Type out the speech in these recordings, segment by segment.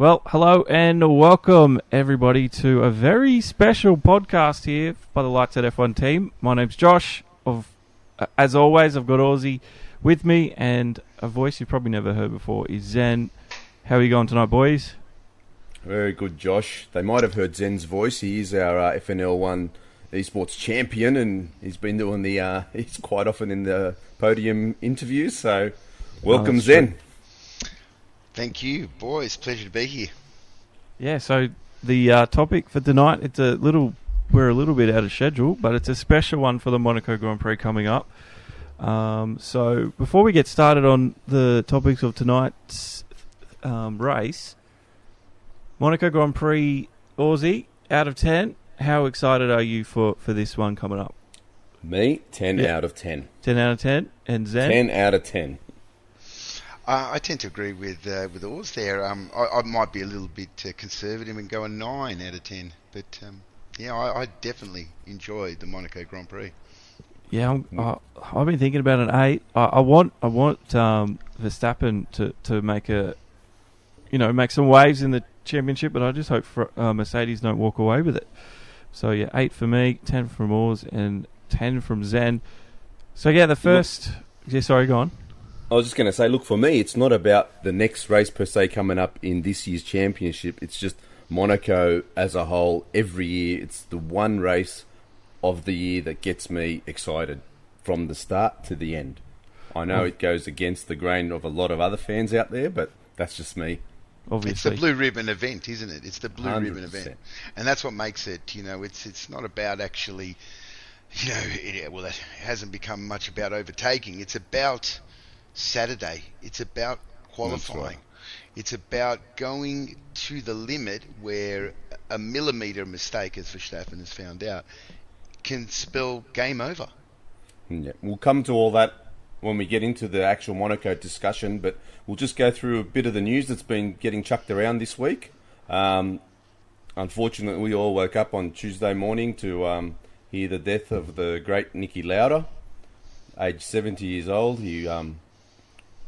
Well, hello and welcome everybody to a very special podcast here by the Lights at F1 team. My name's Josh. As always, I've got Aussie with me, and a voice you've probably never heard before is Zen. How are you going tonight, boys? Very good, Josh. They might have heard Zen's voice. He is our FNL1 esports champion, and he's been doing he's quite often in the podium interviews. So, welcome, Zen. True. Thank you, boys. Pleasure to be here. Yeah, so the topic for tonight, we're a little bit out of schedule, but it's a special one for the Monaco Grand Prix coming up. So before we get started on the topics of tonight's race, Monaco Grand Prix, Aussie, out of 10, how excited are you for this one coming up? Me, 10 out of 10. 10 out of 10? And Zen? 10 out of 10. I tend to agree with Oz there. I might be a little bit conservative and go a 9 out of 10. But, I definitely enjoyed the Monaco Grand Prix. Yeah, I've been thinking about an 8. I want Verstappen to make some waves in the championship, but I just hope Mercedes don't walk away with it. So yeah, 8 for me, 10 from Oz, and 10 from Zen. So yeah, the first. Yeah, sorry, go on. I was just going to say, look, for me, it's not about the next race per se coming up in this year's championship. It's just Monaco as a whole. Every year, it's the one race of the year that gets me excited from the start to the end. I know it goes against the grain of a lot of other fans out there, but that's just me. Obviously. It's the blue ribbon event, isn't it? It's the blue 100%. ribbon event. And that's what makes it, it's not about actually, it hasn't become much about overtaking. It's about Saturday. It's about qualifying. Right. It's about going to the limit where a millimetre mistake, as Verstappen has found out, can spell game over. Yeah, we'll come to all that when we get into the actual Monaco discussion, but we'll just go through a bit of the news that's been getting chucked around this week. Unfortunately, we all woke up on Tuesday morning to hear the death of the great Niki Lauda, aged 70 years old. He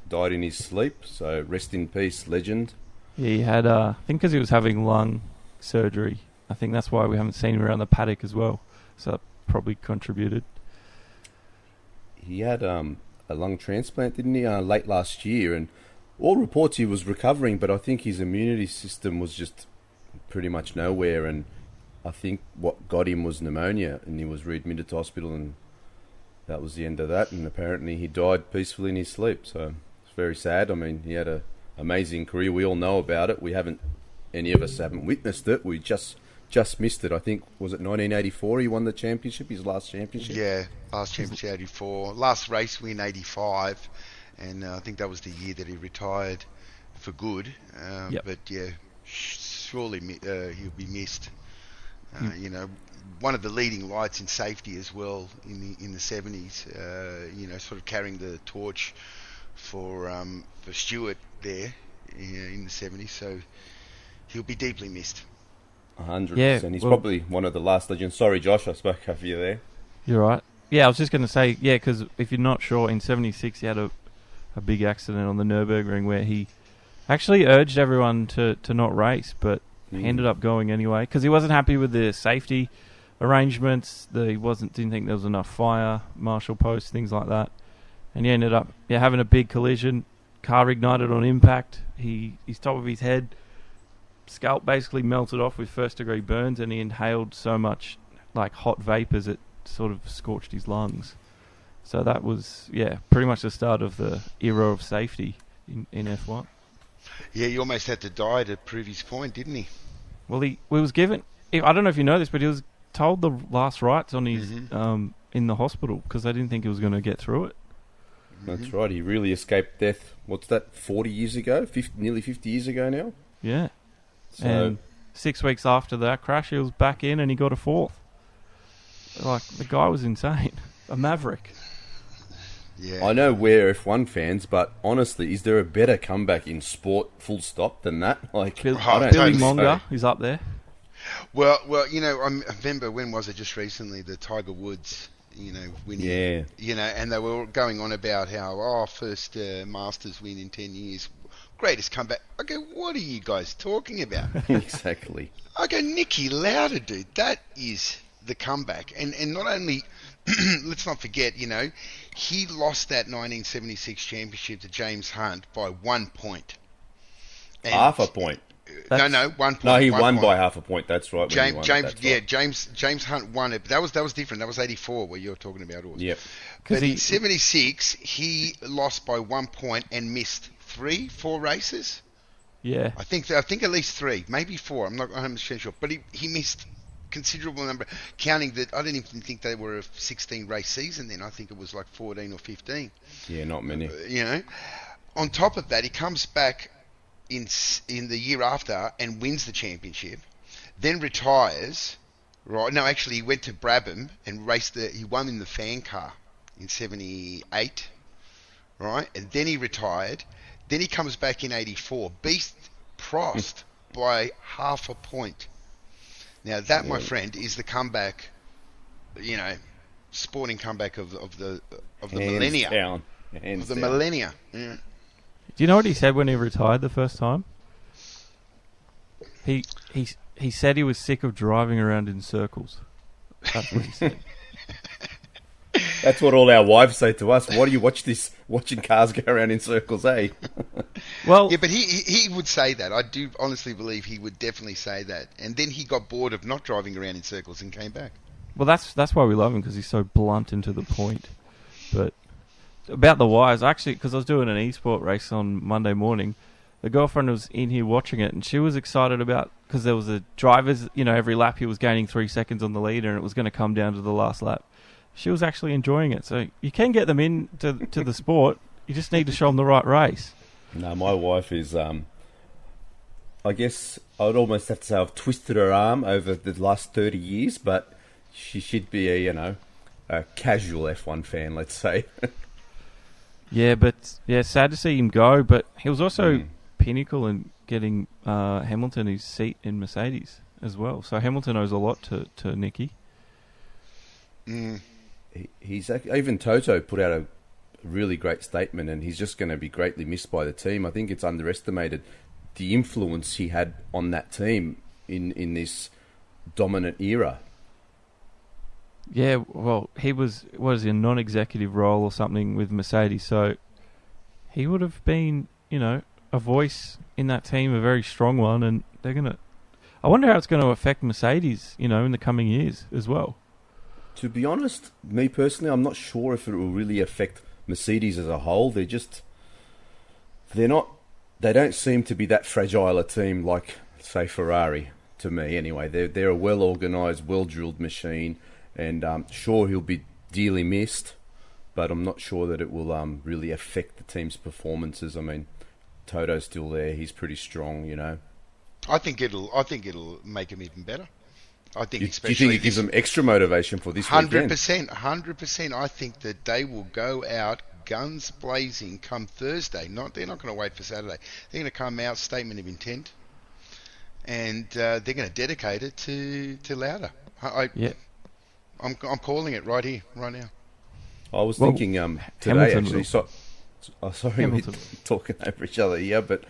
died in his sleep, so rest in peace, legend. Yeah, he had, I think because he was having lung surgery. I think that's why we haven't seen him around the paddock as well. So that probably contributed. He had a lung transplant, didn't he, late last year, and all reports he was recovering, but I think his immunity system was just pretty much nowhere, and I think what got him was pneumonia, and he was readmitted to hospital, and that was the end of that, and apparently he died peacefully in his sleep, so it's very sad. I mean, he had an amazing career. We all know about it. Any of us haven't witnessed it. We just missed it. I think, was it 1984 he won the championship, his last championship? Yeah, last championship 84. Last race win 85, and I think that was the year that he retired for good. Yep. But yeah, surely he'll be missed. One of the leading lights in safety as well in the 70s. Sort of carrying the torch for Stewart there in the 70s. So he'll be deeply missed. 100%. Yeah, He's probably one of the last legends. Sorry, Josh, I spoke over you there. You're right. Yeah, I was just going to say, because if you're not sure, in 76 he had a big accident on the Nürburgring where he actually urged everyone to not race, but he ended up going anyway because he wasn't happy with the safety arrangements. He didn't think there was enough fire, marshal posts, things like that, and he ended up having a big collision. Car ignited on impact. His top of his head, scalp basically melted off with first-degree burns, and he inhaled so much hot vapors it sort of scorched his lungs. So that was pretty much the start of the era of safety in F1. Yeah, he almost had to die to prove his point, didn't he? Well, he was given. I don't know if you know this, but he was told the last rites on his in the hospital because they didn't think he was going to get through it. That's right. He really escaped death. What's that? 40 years ago? Nearly 50 years ago now. Yeah. So, and 6 weeks after that crash, he was back in and he got a 4th. The guy was insane. A maverick. Yeah. I know we're F1 fans, but honestly, is there a better comeback in sport, full stop, than that? Billy Monga is up there. Well, I remember, when was it, just recently, the Tiger Woods, winning, and they were going on about how, first Masters win in 10 years. greatest comeback. I go, what are you guys talking about? Exactly. I go, Niki Lauda, dude, that is the comeback. And not only, let's not forget, you know, he lost that 1976 championship to James Hunt by 1 point. And Half a point. No, 1 point. No, he won point. by half a point. That's right. James Hunt won it, but that was different. That was 84, what you're talking about. Yep. But in 76, he lost by 1 point and missed 4 races. Yeah. I think at least 3, maybe 4. I'm not 100% sure, but he missed considerable number. Counting that, I didn't even think they were a 16 race season then. I think it was like 14 or 15. Yeah, not many. You know, on top of that, he comes back in the year after and wins the championship, then retires. Right? No, actually, he went to Brabham and he won in the fan car in 78. Right, and then he retired. Then he comes back in 84, beat Prost by half a point. Now that, my friend, is the comeback. You know, sporting comeback of the millennia. Hands down. Millennia. Yeah. Do you know what he said when he retired the first time? He said he was sick of driving around in circles. That's what he said. That's what all our wives say to us. Why do you watching cars go around in circles, eh? Well, yeah, but he would say that. I do honestly believe he would definitely say that. And then he got bored of not driving around in circles and came back. Well, that's why we love him, because he's so blunt and to the point. But about the wires, actually, because I was doing an e-sport race on Monday morning, the girlfriend was in here watching it, and she was excited about, because there was a driver's, you know, every lap he was gaining 3 seconds on the leader, and it was going to come down to the last lap. She was actually enjoying it. So you can get them into the sport. You just need to show them the right race. No, my wife is, I guess I'd almost have to say I've twisted her arm over the last 30 years, but she should be a casual F1 fan, let's say. Yeah, but sad to see him go. But he was also pinnacle in getting Hamilton his seat in Mercedes as well. So Hamilton owes a lot to Niki. He's even Toto put out a really great statement, and he's just going to be greatly missed by the team. I think it's underestimated the influence he had on that team in this dominant era. Yeah, well, he was a non-executive role or something with Mercedes, so he would have been, you know, a voice in that team, a very strong one, and I wonder how it's going to affect Mercedes, you know, in the coming years as well. To be honest, me personally, I'm not sure if it will really affect Mercedes as a whole. They don't seem to be that fragile a team like, say, Ferrari, to me anyway. They're a well-organised, well-drilled machine, and sure, he'll be dearly missed, but I'm not sure that it will really affect the team's performances. I mean, Toto's still there. He's pretty strong, you know. I think it'll make him even better. I think, do you think it gives them extra motivation for this weekend? 100%. I think that they will go out guns blazing come Thursday. They're not going to wait for Saturday. They're going to come out, statement of intent, and they're going to dedicate it to Lauda. I'm calling it right here, right now. I was thinking today, actually. Sorry, we're talking over each other here, but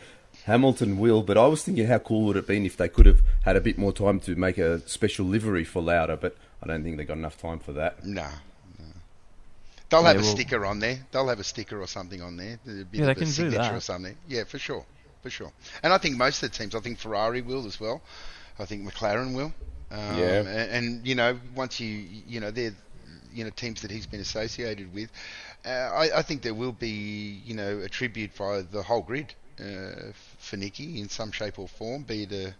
Hamilton will, but I was thinking how cool would it have been if they could have had a bit more time to make a special livery for Lauda, but I don't think they got enough time for that. No. They'll have a sticker on there. They'll have a sticker or something on there. They can do that. Or something. Yeah, for sure. And I think most of the teams, I think Ferrari will as well. I think McLaren will. And you know, once they're, you know, teams that he's been associated with, I think there will be, you know, a tribute by the whole grid. For Niki in some shape or form, be it a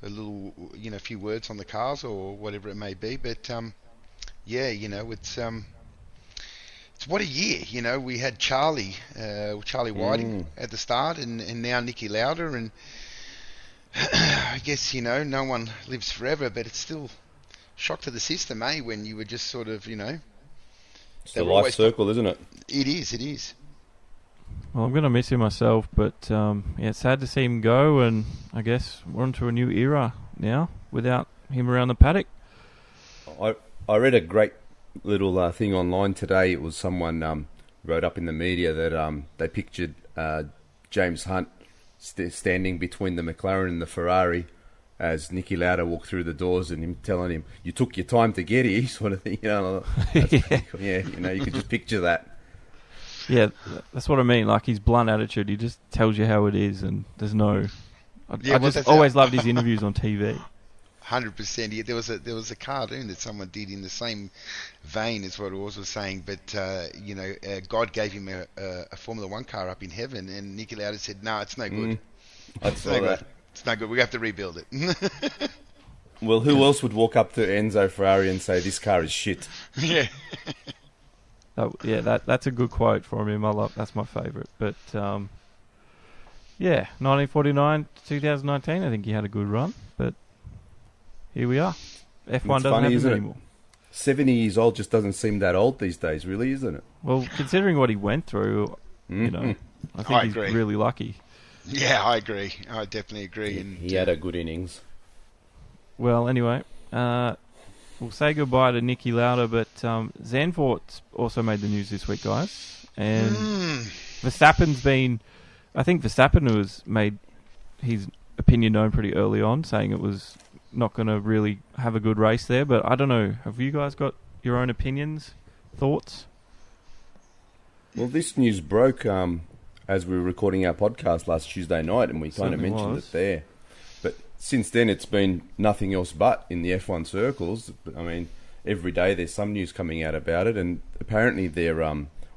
little, you know, few words on the cars or whatever it may be. But yeah, you know, it's what a year. You know, we had Charlie Whiting at the start, and now Niki Lauda, and I guess, you know, no one lives forever, but it's still shock to the system, eh? When you were just sort of, you know, it's the life circle, isn't it? It is. Well, I'm going to miss him myself, but it's sad to see him go, and I guess we're onto a new era now without him around the paddock. I read a great little thing online today. It was someone wrote up in the media that they pictured James Hunt standing between the McLaren and the Ferrari as Niki Lauda walked through the doors and him telling him, "You took your time to get here," sort of thing. That's pretty cool. Yeah, you could just picture that. Yeah, that's what I mean. Like his blunt attitude, he just tells you how it is, and there's no. I just always loved his interviews on TV. 100%. Yeah, there was a cartoon that someone did in the same vein as what Oz was saying, but God gave him a Formula One car up in heaven, and Niki Lauda said, "No, it's no good. It's no good. It's no good. We have to rebuild it." Well, who else would walk up to Enzo Ferrari and say this car is shit? Yeah. That's a good quote from him. That's my favourite. But 1949 to 2019, I think he had a good run. But here we are. F1 doesn't happen anymore. 70 years old just doesn't seem that old these days, really, isn't it? Well, considering what he went through, I think he's really lucky. Yeah, I agree. I definitely agree. And he had a good innings. Well, anyway, we'll say goodbye to Niki Lauda, but Zandvoort also made the news this week, guys. And I think Verstappen was made his opinion known pretty early on, saying it was not going to really have a good race there. But I don't know. Have you guys got your own opinions, thoughts? Well, this news broke as we were recording our podcast last Tuesday night, and we kind of mentioned it there. But since then, it's been nothing else but in the F1 circles. I mean, every day there's some news coming out about it, and apparently they're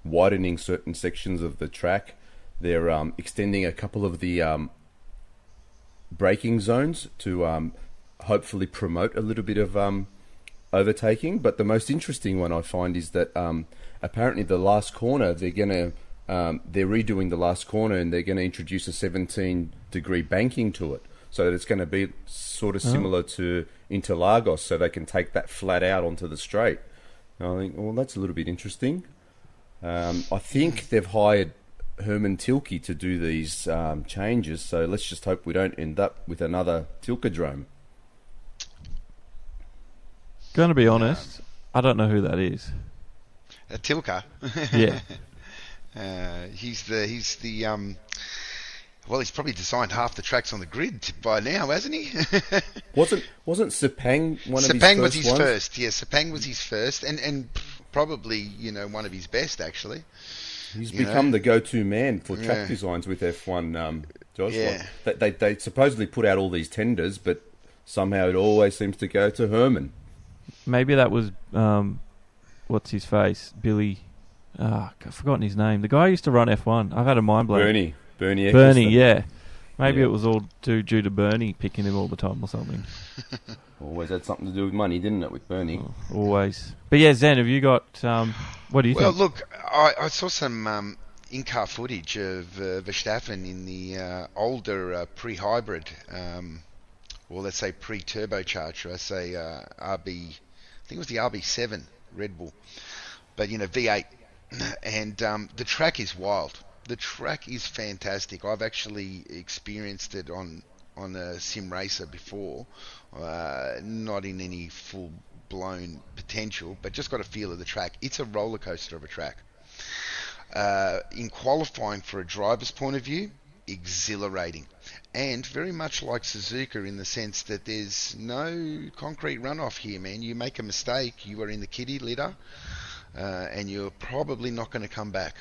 widening certain sections of the track. They're extending a couple of the braking zones to hopefully promote a little bit of overtaking. But the most interesting one I find is that apparently the last corner, they're redoing the last corner, and they're going to introduce a 17-degree banking to it, so that it's going to be sort of similar to Interlagos, so they can take that flat out onto the straight. And I think, well, that's a little bit interesting. I think they've hired Herman Tilke to do these changes, so let's just hope we don't end up with another Tilkedrome. Going to be honest, I don't know who that is. Tilke? Yeah. He's the he's probably designed half the tracks on the grid by now, hasn't he? Wasn't Sepang one of his first Sepang was his ones? first. Yeah, Sepang was his first, and probably one of his best actually. He's become the go-to man for track designs with F1. Josh, yeah. They supposedly put out all these tenders, but somehow it always seems to go to Herman. Maybe that was what's his face, Billy. I've forgotten his name. The guy who used to run F1. I've had a mind blow. Bernie Bernie, yeah. Maybe it was all due to Bernie picking him all the time or something. Always had something to do with money, didn't it, with Bernie? Oh, always. But yeah, Zen, have you got... what do you think? Well, look, I saw some in-car footage of Verstappen in the older pre-hybrid, let's say pre-turbocharged, I say I think it was the RB7 Red Bull, but V8. And the track is wild. The track is fantastic. I've actually experienced it on a sim racer before, not in any full-blown potential, but just got a feel of the track. It's a roller coaster of a track. In qualifying for a driver's point of view, exhilarating. And very much like Suzuka in the sense that there's no concrete runoff here, man. You make a mistake, you are in the kiddie litter, and you're probably not going to come back,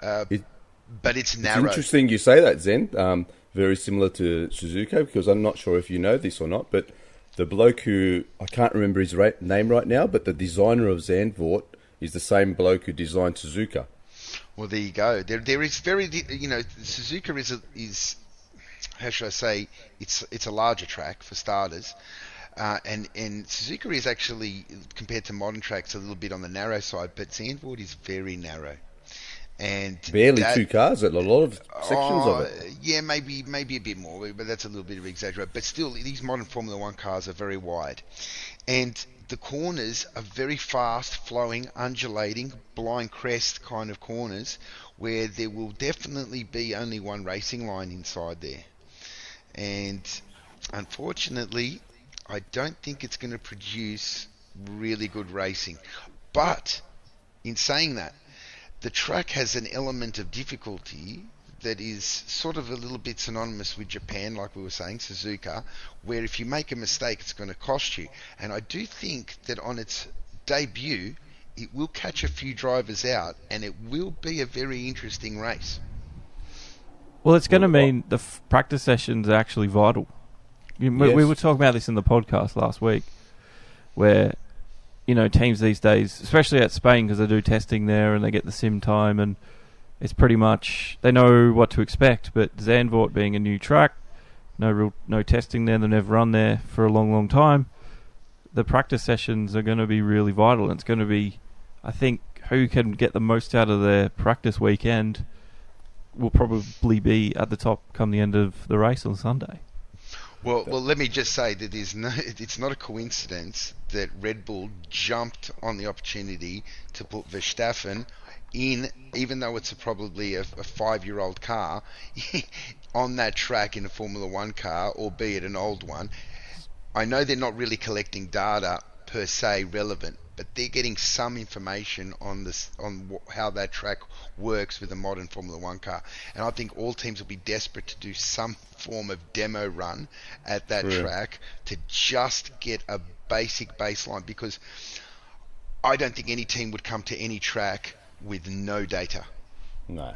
but it's narrow. It's interesting you say that, Zen. Very similar to Suzuka, because I'm not sure if you know this or not, but the bloke who, I can't remember his name right now, but the designer of Zandvoort is the same bloke who designed Suzuka. Well, there you go. There is very, Suzuka is how should I say, it's a larger track for starters. And Suzuka is actually, compared to modern tracks, a little bit on the narrow side, but Zandvoort is very narrow. And barely two cars at a lot of sections of it. Yeah, maybe a bit more, but that's a little bit of exaggeration. But still, these modern Formula One cars are very wide. And the corners are very fast, flowing, undulating, blind crest kind of corners, where there will definitely be only one racing line inside there. And unfortunately, I don't think it's going to produce really good racing. But in saying that, the track has an element of difficulty that is sort of a little bit synonymous with Japan, like we were saying, Suzuka, where if you make a mistake, it's going to cost you. And I do think that on its debut, it will catch a few drivers out, and it will be a very interesting race. Well, it's going to mean the practice sessions are actually vital. We were talking about this in the podcast last week, where teams these days, especially at Spain, because they do testing there and they get the sim time, and it's pretty much they know what to expect. But Zandvoort being a new track, no testing there, they've never run there for a long, long time. The practice sessions are going to be really vital. It's going to be, I think, who can get the most out of their practice weekend will probably be at the top come the end of the race on Sunday. Well, let me just say that it's not a coincidence that Red Bull jumped on the opportunity to put Verstappen in, even though it's probably a 5-year-old car, on that track in a Formula One car, albeit an old one. I know they're not really collecting data per se relevant, but they're getting some information on how that track works with a modern Formula One car. And I think all teams will be desperate to do some form of demo run at that track to just get a basic baseline, because I don't think any team would come to any track with no data. No.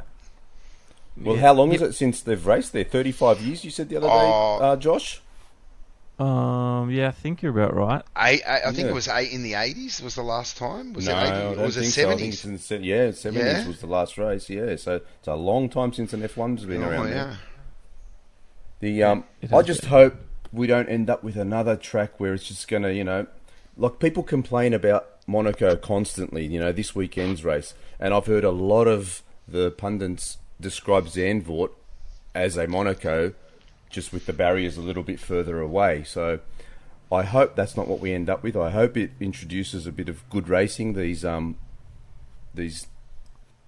Well, how long is it since they've raced there? 35 years, you said the other day, Josh? Yeah, I think you're about right. I think it was in the 80s was the last time. Was no, it 80s? I don't was it think 70s? So. I think it's in the 70s was the last race. Yeah, so it's a long time since an F1's been around. Yeah. I just hope we don't end up with another track where it's just going to, like people complain about Monaco constantly. This weekend's race, and I've heard a lot of the pundits describe Zandvoort as a Monaco, just with the barriers a little bit further away. So I hope that's not what we end up with. I hope it introduces a bit of good racing, these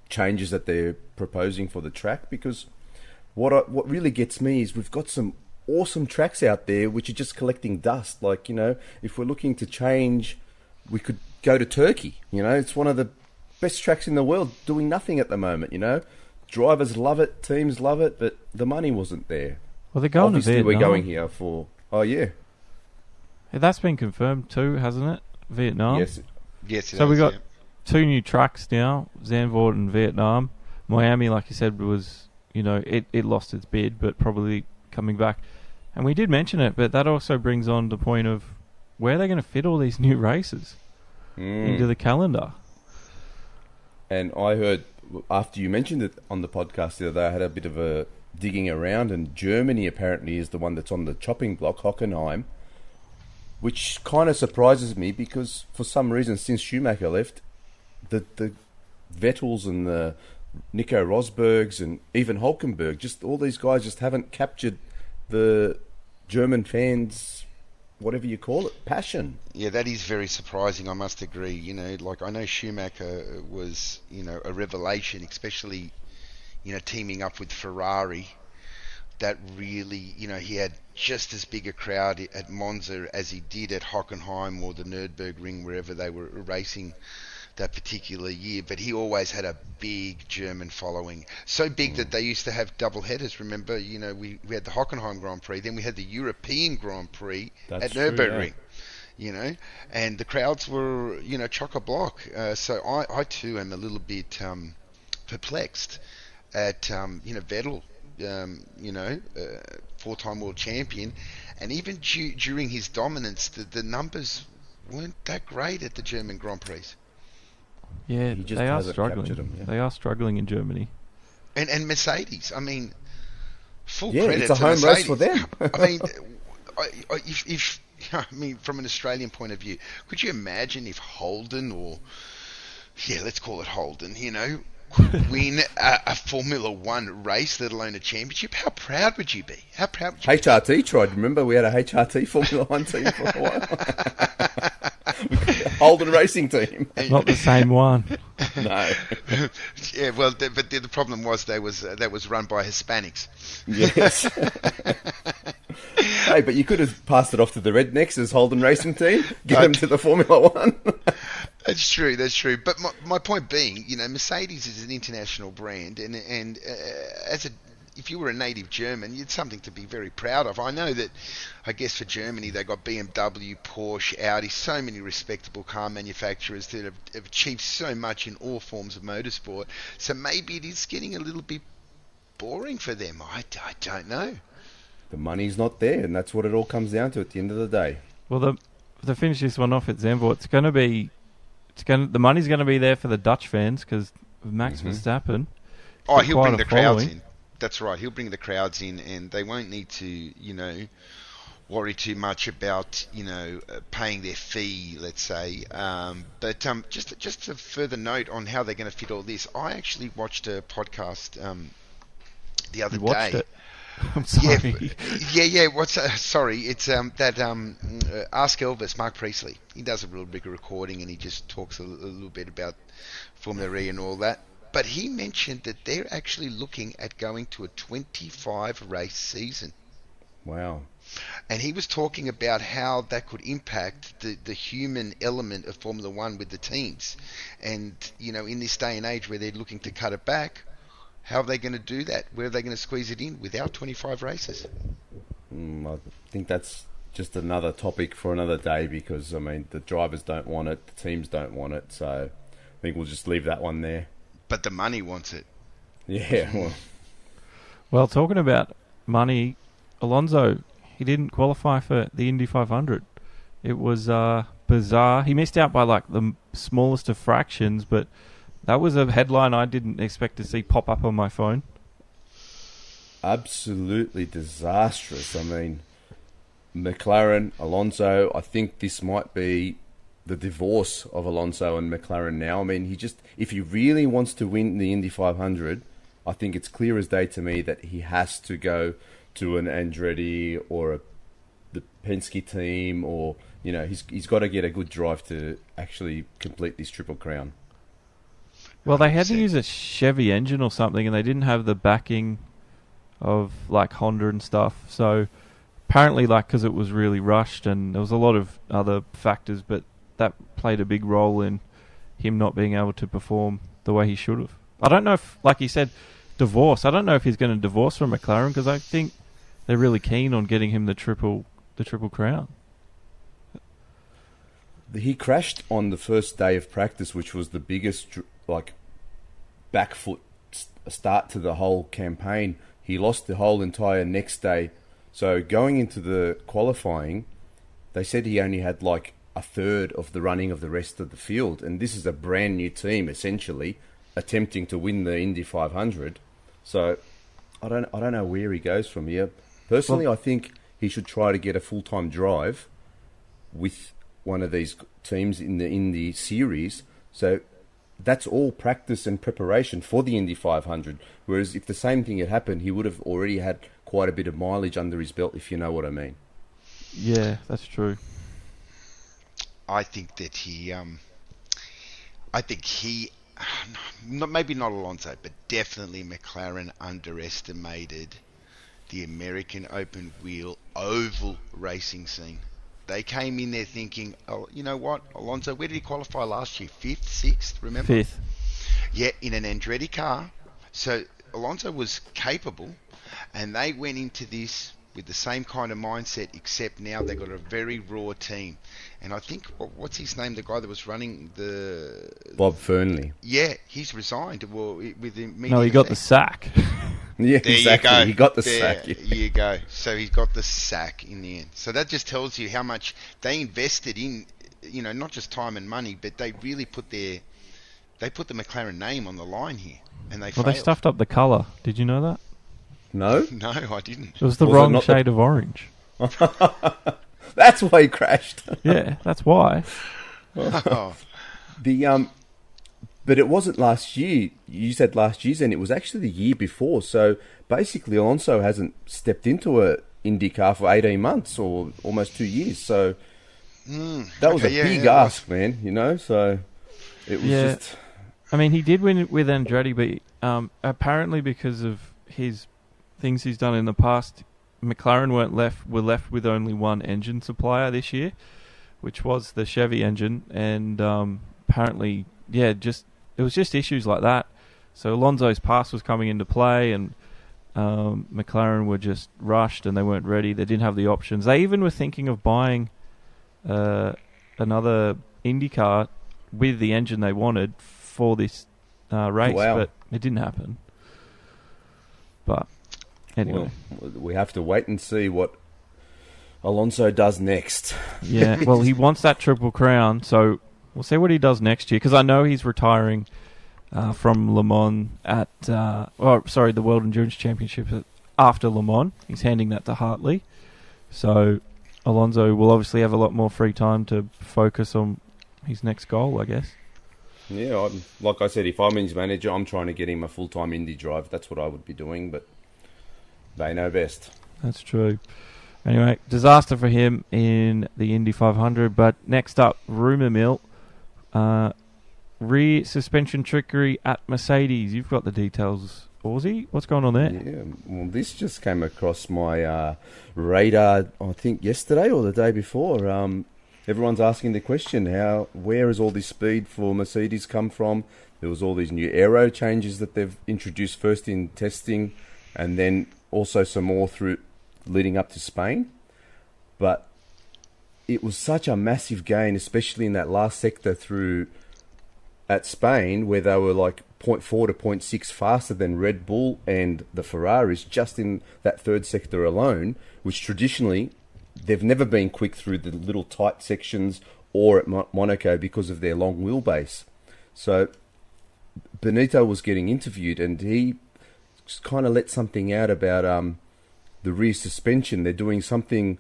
changes that they're proposing for the track, because what really gets me is we've got some awesome tracks out there which are just collecting dust. Like, if we're looking to change, we could go to Turkey. It's one of the best tracks in the world doing nothing at the moment. Drivers love it, teams love it, but the money wasn't there. Well, they're going Obviously, to Vietnam. we're going here for... Oh, yeah. That's been confirmed too, hasn't it? Vietnam? Yes. So we got 2 new tracks now, Zandvoort and Vietnam. Miami, like you said, was, it lost its bid, but probably coming back. And we did mention it, but that also brings on the point of where they're going to fit all these new races into the calendar. And I heard, after you mentioned it on the podcast the other day, I had a bit of a digging around, and Germany apparently is the one that's on the chopping block, Hockenheim, which kind of surprises me because for some reason since Schumacher left, the Vettels and the Nico Rosbergs and even Hulkenberg, just all these guys just haven't captured the German fans, whatever you call it, passion. Yeah, that is very surprising, I must agree. I know Schumacher was, a revelation, especially teaming up with Ferrari. That really, he had just as big a crowd at Monza as he did at Hockenheim or the Nürburgring, wherever they were racing that particular year. But he always had a big German following. So big that they used to have double headers. Remember, we had the Hockenheim Grand Prix, then we had the European Grand Prix at Nürburgring. And the crowds were, chock-a-block. So I too am a little bit perplexed at Vettel, 4-time world champion, and even during his dominance, the numbers weren't that great at the German Grand Prix. Yeah, they are struggling. They are struggling in Germany. And Mercedes, I mean, full credit to it's a home Mercedes. race for them. I mean, from an Australian point of view, could you imagine if Holden, or let's call it Holden, could win a Formula One race, let alone a championship? How proud would you be? How proud would you HRT tried. Remember, we had a HRT Formula One team for a while. Holden Racing Team. Not the same one. No. Yeah, well, but the problem was that was run by Hispanics. Yes. Hey, but you could have passed it off to the Rednecks as Holden Racing Team. Get them to the Formula One. That's true. That's true. But my point being, Mercedes is an international brand, and as a if you were a native German, it's something to be very proud of. I know that, I guess for Germany, they got BMW, Porsche, Audi, so many respectable car manufacturers that have achieved so much in all forms of motorsport. So maybe it is getting a little bit boring for them. I don't know. The money's not there, and that's what it all comes down to at the end of the day. Well, to finish this one off at Zandvoort, the money's going to be there for the Dutch fans because Max Verstappen. Oh, he'll bring the crowds in. That's right. He'll bring the crowds in, and they won't need to, worry too much about, paying their fee, let's say. But just a further note on how they're going to fit all this. I actually watched a podcast the other day. It? I'm sorry. Yeah. Sorry, it's that Ask Elvis, Mark Priestley. He does a real big recording, and he just talks a little bit about Formula E and all that. But he mentioned that they're actually looking at going to a 25 race season. Wow. And he was talking about how that could impact the human element of Formula One with the teams. And, in this day and age where they're looking to cut it back, how are they going to do that? Where are they going to squeeze it in without 25 races? I think that's just another topic for another day because, the drivers don't want it, the teams don't want it. So I think we'll just leave that one there. But the money wants it. Yeah. Well, talking about money, Alonso, he didn't qualify for the Indy 500. It was bizarre. He missed out by the smallest of fractions, but that was a headline I didn't expect to see pop up on my phone. Absolutely disastrous. McLaren, Alonso, I think this might be the divorce of Alonso and McLaren now. If he really wants to win the Indy 500, I think it's clear as day to me that he has to go to an Andretti or the Penske team, or he's got to get a good drive to actually complete this Triple Crown. Well, they had to use a Chevy engine or something, and they didn't have the backing of Honda and stuff. So apparently, because it was really rushed, and there was a lot of other factors, but that played a big role in him not being able to perform the way he should have. I don't know if, like he said, divorce. I don't know if he's going to divorce from McLaren because I think they're really keen on getting him the triple crown. He crashed on the first day of practice, which was the biggest back foot start to the whole campaign. He lost the whole entire next day. So going into the qualifying, they said he only had a third of the running of the rest of the field, and this is a brand new team essentially attempting to win the Indy 500. So I don't know where he goes from here. Personally, I think he should try to get a full-time drive with one of these teams in the Indy series. So that's all practice and preparation for the Indy 500. Whereas if the same thing had happened, he would have already had quite a bit of mileage under his belt, if you know what I mean. Yeah, that's true. I think that maybe not Alonso, but definitely McLaren underestimated the American open wheel oval racing scene. They came in there thinking, oh, you know what, Alonso, where did he qualify last year? 5th, 6th, remember? 5th. Yeah, in an Andretti car. So Alonso was capable, and they went into this with the same kind of mindset, except now they've got a very raw team. And I think, what's his name, the guy that was running the... Bob Fernley. Yeah, he's resigned. Well, with the no, he got the sack. Yeah, there exactly. You go. He got the there sack. You go. So he got the sack in the end. So that just tells you how much they invested in, not just time and money, but they really put the McLaren name on the line here, and they failed. They stuffed up the colour. Did you know that? No? No, I didn't. It was the wrong shade of orange. That's why he crashed. Yeah, that's why. Oh. But it wasn't last year. You said last year's, and it was actually the year before. So basically, Alonso hasn't stepped into a IndyCar for 18 months or almost 2 years. So that was a big ask, man. So it was just... he did win with Andretti, but apparently because of his things he's done in the past, McLaren were left with only one engine supplier this year, which was the Chevy engine, and apparently, it was just issues like that. So Alonso's pass was coming into play, and McLaren were just rushed and they weren't ready. They didn't have the options. They even were thinking of buying another IndyCar with the engine they wanted for this race, but it didn't happen. But anyway, we have to wait and see what Alonso does next. Yeah, well, he wants that Triple Crown, so we'll see what he does next year, because I know he's retiring from Le Mans the World Endurance Championship after Le Mans. He's handing that to Hartley. So Alonso will obviously have a lot more free time to focus on his next goal, I guess. Yeah, like I said, if I'm his manager, I'm trying to get him a full-time Indy drive. That's what I would be doing, but they know best. That's true. Anyway, disaster for him in the Indy 500. But next up, rumour mill. Rear suspension trickery at Mercedes. You've got the details, Aussie. What's going on there? Yeah, well, this just came across my radar, I think, yesterday or the day before. Everyone's asking the question, where has all this speed for Mercedes come from? There was all these new aero changes that they've introduced first in testing, and then also some more through leading up to Spain. But it was such a massive gain, especially in that last sector through at Spain, where they were like 0.4 to 0.6 faster than Red Bull and the Ferraris, just in that third sector alone, which traditionally they've never been quick through the little tight sections or at Monaco because of their long wheelbase. So Benito was getting interviewed, and he kind of let something out about the rear suspension. They're doing something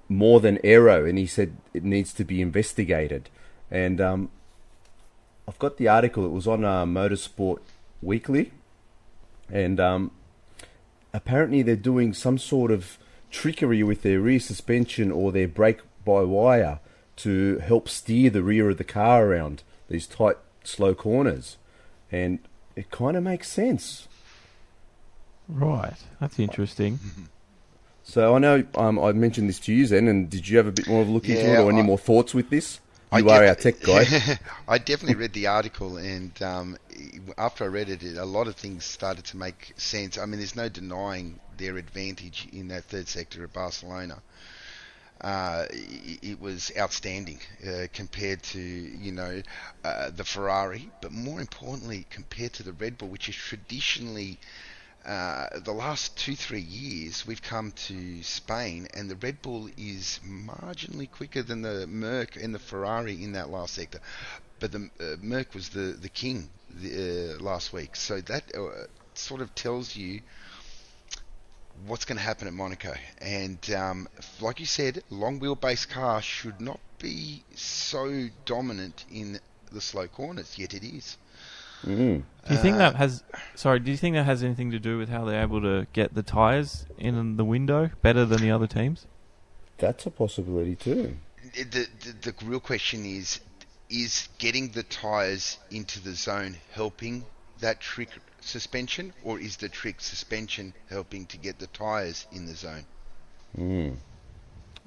more than aero, and he said it needs to be investigated. And I've got the article. It was on Motorsport Weekly, and apparently they're doing some sort of trickery with their rear suspension or their brake-by-wire to help steer the rear of the car around these tight, slow corners. And it kind of makes sense. Right, that's interesting. So I know I mentioned this to you, Zen, and did you have a bit more of a look into it, or any more thoughts with this? You are our tech guy. I definitely read the article, and after I read it, a lot of things started to make sense. I mean, there's no denying their advantage in that third sector at Barcelona. It was outstanding compared to, the Ferrari, but more importantly, compared to the Red Bull, which is traditionally... the last 2-3 years we've come to Spain, and the Red Bull is marginally quicker than the Merc and the Ferrari in that last sector, but the Merc was the king last week, so that sort of tells you what's going to happen at Monaco. And like you said, long wheelbase car should not be so dominant in the slow corners, yet it is. Mm. Do you think that has? Sorry, do you think that has anything to do with how they're able to get the tyres in the window better than the other teams? That's a possibility too. The real question is getting the tyres into the zone helping that trick suspension, or is the trick suspension helping to get the tyres in the zone? Mm.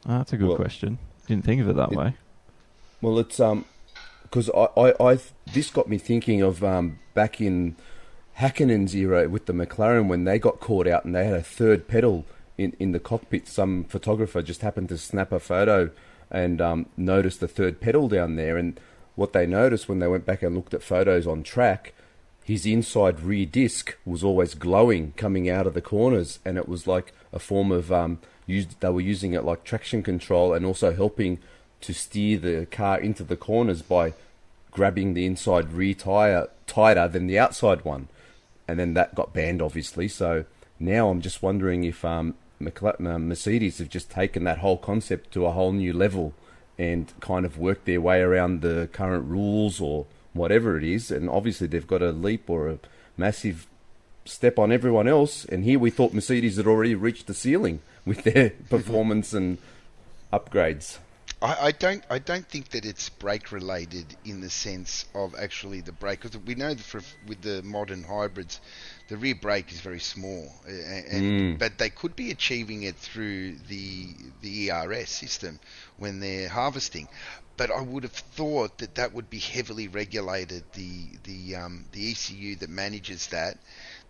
That's a good question. Didn't think of it that way. Well, it's because this got me thinking of back in Häkkinen's era with the McLaren, when they got caught out and they had a third pedal in the cockpit. Some photographer just happened to snap a photo and noticed the third pedal down there. And what they noticed when they went back and looked at photos on track, his inside rear disc was always glowing coming out of the corners, and it was like a form of they were using it like traction control and also helping to steer the car into the corners by grabbing the inside rear tyre tighter than the outside one. And then that got banned, obviously. So now I'm just wondering if Mercedes have just taken that whole concept to a whole new level and kind of worked their way around the current rules or whatever it is. And obviously they've got a leap or a massive step on everyone else. And here we thought Mercedes had already reached the ceiling with their performance and upgrades. I don't think that it's brake related in the sense of actually the brake, because we know that with the modern hybrids, the rear brake is very small, but they could be achieving it through the ERS system when they're harvesting. But I would have thought that would be heavily regulated. The ECU that manages that,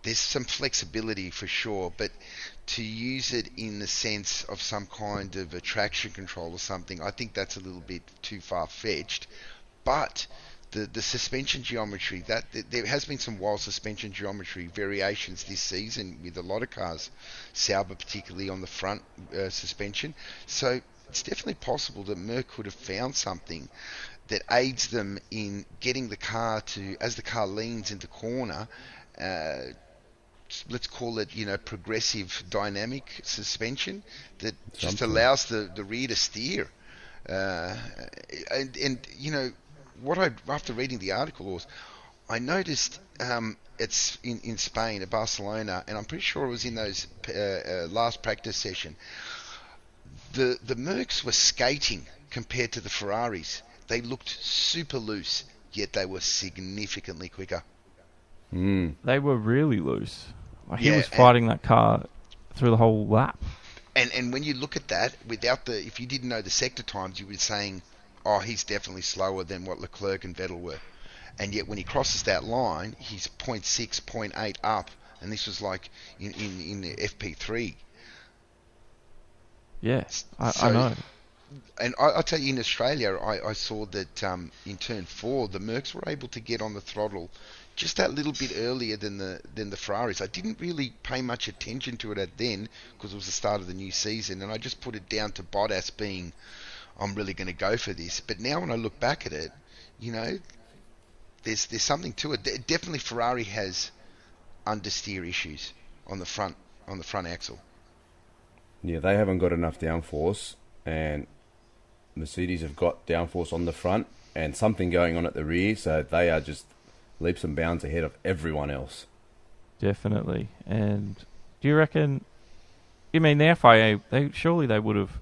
there's some flexibility for sure, but to use it in the sense of some kind of a traction control or something, I think that's a little bit too far-fetched. But the suspension geometry, there has been some wild suspension geometry variations this season with a lot of cars, Sauber particularly on the front suspension. So it's definitely possible that Merc could have found something that aids them in getting the car to, as the car leans into corner, let's call it, progressive dynamic suspension that just allows the rear to steer. After reading the article was, I noticed it's in Spain, at Barcelona, and I'm pretty sure it was in those last practice session. The Mercs were skating compared to the Ferraris. They looked super loose, yet they were significantly quicker. They were really loose. He was fighting that car through the whole lap. And when you look at that, if you didn't know the sector times, you were saying, oh, he's definitely slower than what Leclerc and Vettel were. And yet when he crosses that line, he's 0.6, 0.8 up. And this was like in the FP3. Yeah, I know. And I'll tell you, in Australia, I saw that in turn 4, the Mercs were able to get on the throttle just that little bit earlier than the Ferraris. I didn't really pay much attention to it at then because it was the start of the new season, and I just put it down to Bottas being, I'm really going to go for this. But now when I look back at it, there's something to it. Definitely Ferrari has understeer issues on the front axle. Yeah, they haven't got enough downforce, and Mercedes have got downforce on the front and something going on at the rear, so they are just leaps and bounds ahead of everyone else. Definitely. And do you reckon, the FIA, surely they would have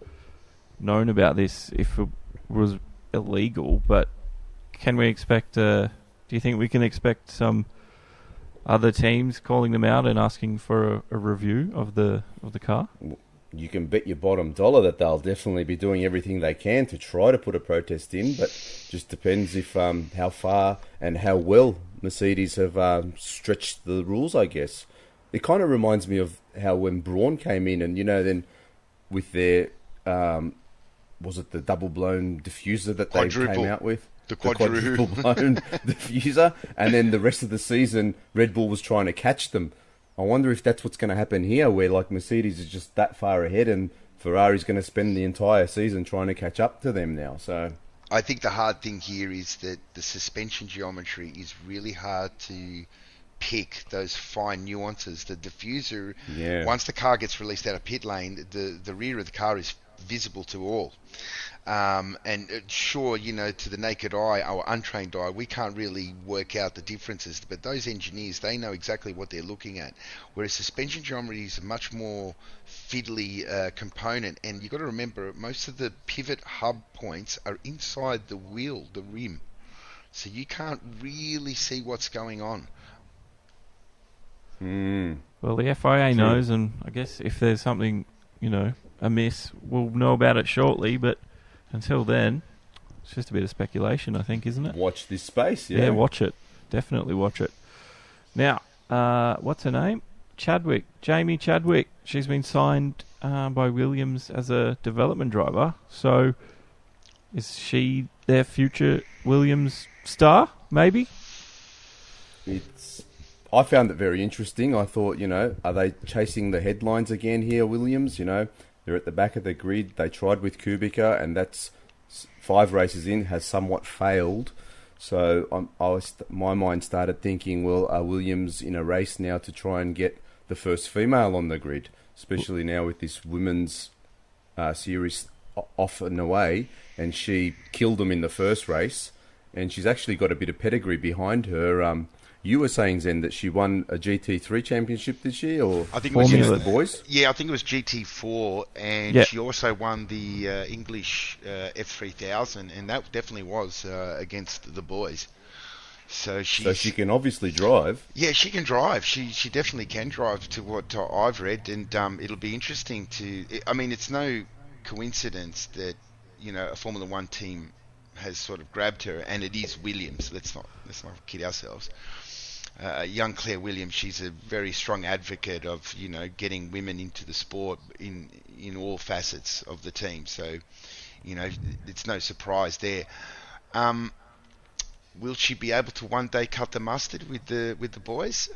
known about this if it was illegal, but can we expect, do you think we can expect some other teams calling them out and asking for a review of the car? You can bet your bottom dollar that they'll definitely be doing everything they can to try to put a protest in, but just depends if how far and how well Mercedes have stretched the rules, I guess. It kind of reminds me of how when Braun came in and, then with their, was it the double-blown diffuser that they came out with? The quadruple-blown diffuser, and then the rest of the season, Red Bull was trying to catch them. I wonder if that's what's going to happen here, where like Mercedes is just that far ahead and Ferrari's going to spend the entire season trying to catch up to them now. So I think the hard thing here is that the suspension geometry is really hard to pick those fine nuances. The diffuser, once the car gets released out of pit lane, the rear of the car is visible to all. And sure, to the naked eye or untrained eye, we can't really work out the differences, but those engineers, they know exactly what they're looking at. Whereas suspension geometry is a much more fiddly component, and you've got to remember, most of the pivot hub points are inside the wheel, the rim, so you can't really see what's going on. Well, the FIA knows, and I guess if there's something, amiss, we'll know about it shortly, but until then, it's just a bit of speculation, I think, isn't it? Watch this space, Yeah, watch it. Definitely watch it. Now, what's her name? Jamie Chadwick. She's been signed by Williams as a development driver. So, is she their future Williams star, maybe? I found it very interesting. I thought, are they chasing the headlines again here, Williams? They're at the back of the grid. They tried with Kubica, and that's 5 races in, has somewhat failed. So my mind started thinking, well, are Williams in a race now to try and get the first female on the grid, especially now with this women's series off and away, and she killed them in the first race, and she's actually got a bit of pedigree behind her. You were saying, Zen, that she won a GT3 championship this year, or I think it was the boys? Yeah, I think it was GT4, and she also won the English F3000, and that definitely was against the boys. So she can obviously drive. Yeah, she can drive. She definitely can drive, to what I've read, and it'll be interesting to. I mean, it's no coincidence that a Formula One team has sort of grabbed her, and it is Williams. Let's not kid ourselves. Young Claire Williams, she's a very strong advocate of getting women into the sport in all facets of the team. So it's no surprise there. Will she be able to one day cut the mustard with the boys?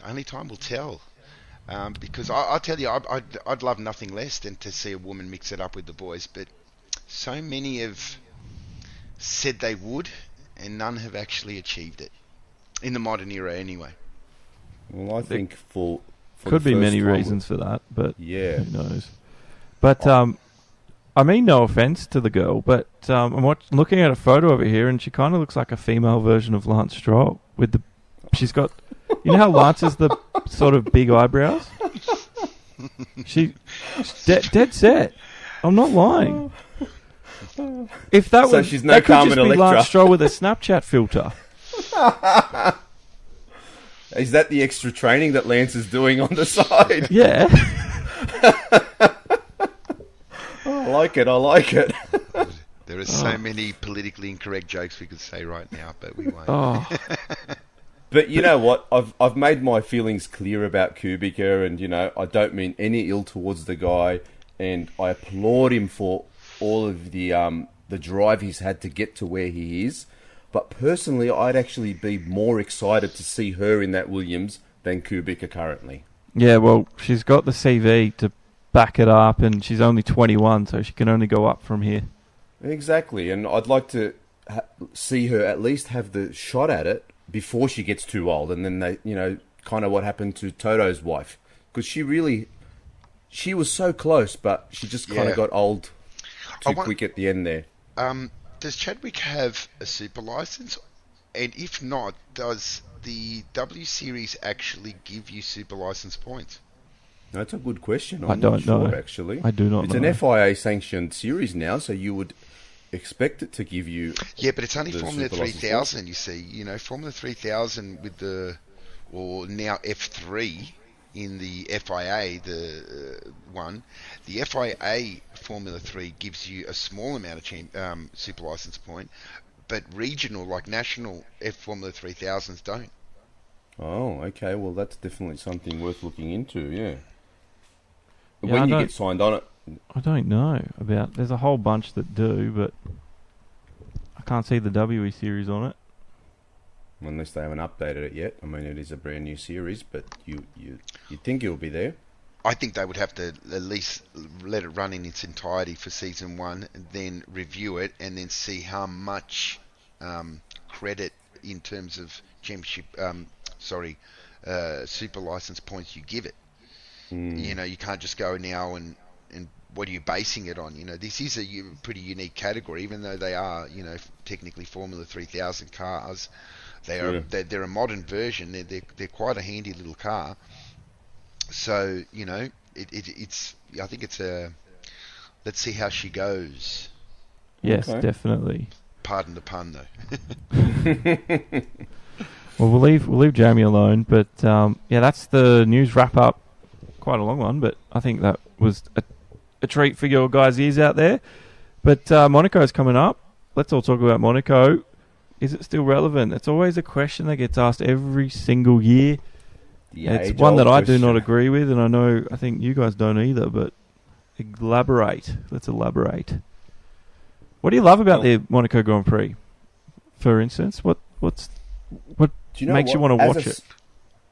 Only time will tell. Because I tell you, I'd love nothing less than to see a woman mix it up with the boys. But so many have said they would, and none have actually achieved it. In the modern era, anyway. Well, I think for could be many reasons for that, but yeah, who knows? But I mean, no offense to the girl, but I'm looking at a photo of her here, and she kind of looks like a female version of Lance Stroll. She's got, how Lance has the sort of big eyebrows. She's dead set. I'm not lying. If that so was, she's no that could Carmen just be Electra. Lance Stroll with a Snapchat filter. Is that the extra training that Lance is doing on the side? Yeah. I like it. There are so many politically incorrect jokes we could say right now, but we won't. Oh. But you know what? I've made my feelings clear about Kubica, and I don't mean any ill towards the guy, and I applaud him for all of the drive he's had to get to where he is. But personally, I'd actually be more excited to see her in that Williams than Kubica currently. Yeah, well, she's got the CV to back it up, and she's only 21, so she can only go up from here. Exactly, and I'd like to see her at least have the shot at it before she gets too old, and then they, kind of what happened to Toto's wife, because she was so close, but she just kind of got old too quick at the end there. Does Chadwick have a super license? And if not, does the W Series actually give you super license points? That's a good question. I don't know. Actually. I do not know. It's an FIA sanctioned series now, so you would expect it to give you... Yeah, but it's only Formula 3000, you see. Formula 3000 with now F3 in the FIA, the one. The FIA Formula 3 gives you a small amount of super license point, but regional, like national Formula 3000s don't. Oh, okay. Well, that's definitely something worth looking into, yeah. Yeah, when you get signed on it... I don't know about... There's a whole bunch that do, but I can't see the WE series on it. Unless they haven't updated it yet. I mean, it is a brand new series, but you'd think it'll be there. I think they would have to at least let it run in its entirety for season 1, and then review it, and then see how much credit in terms of championship, super license points you give it. You can't just go now and what are you basing it on? This is a pretty unique category, even though they are, technically Formula 3000 cars. They're a modern version. They're quite a handy little car. So it's. I think it's a. Let's see how she goes. Yes, definitely. Pardon the pun, though. Well, we'll leave Jamie alone, but that's the news wrap up. Quite a long one, but I think that was a treat for your guys' ears out there. But Monaco's coming up. Let's all talk about Monaco. Is it still relevant? It's always a question that gets asked every single year. It's one that I do not agree with, and I think you guys don't either, but let's elaborate. What do you love about the Monaco Grand Prix, for instance? What makes you want to watch it?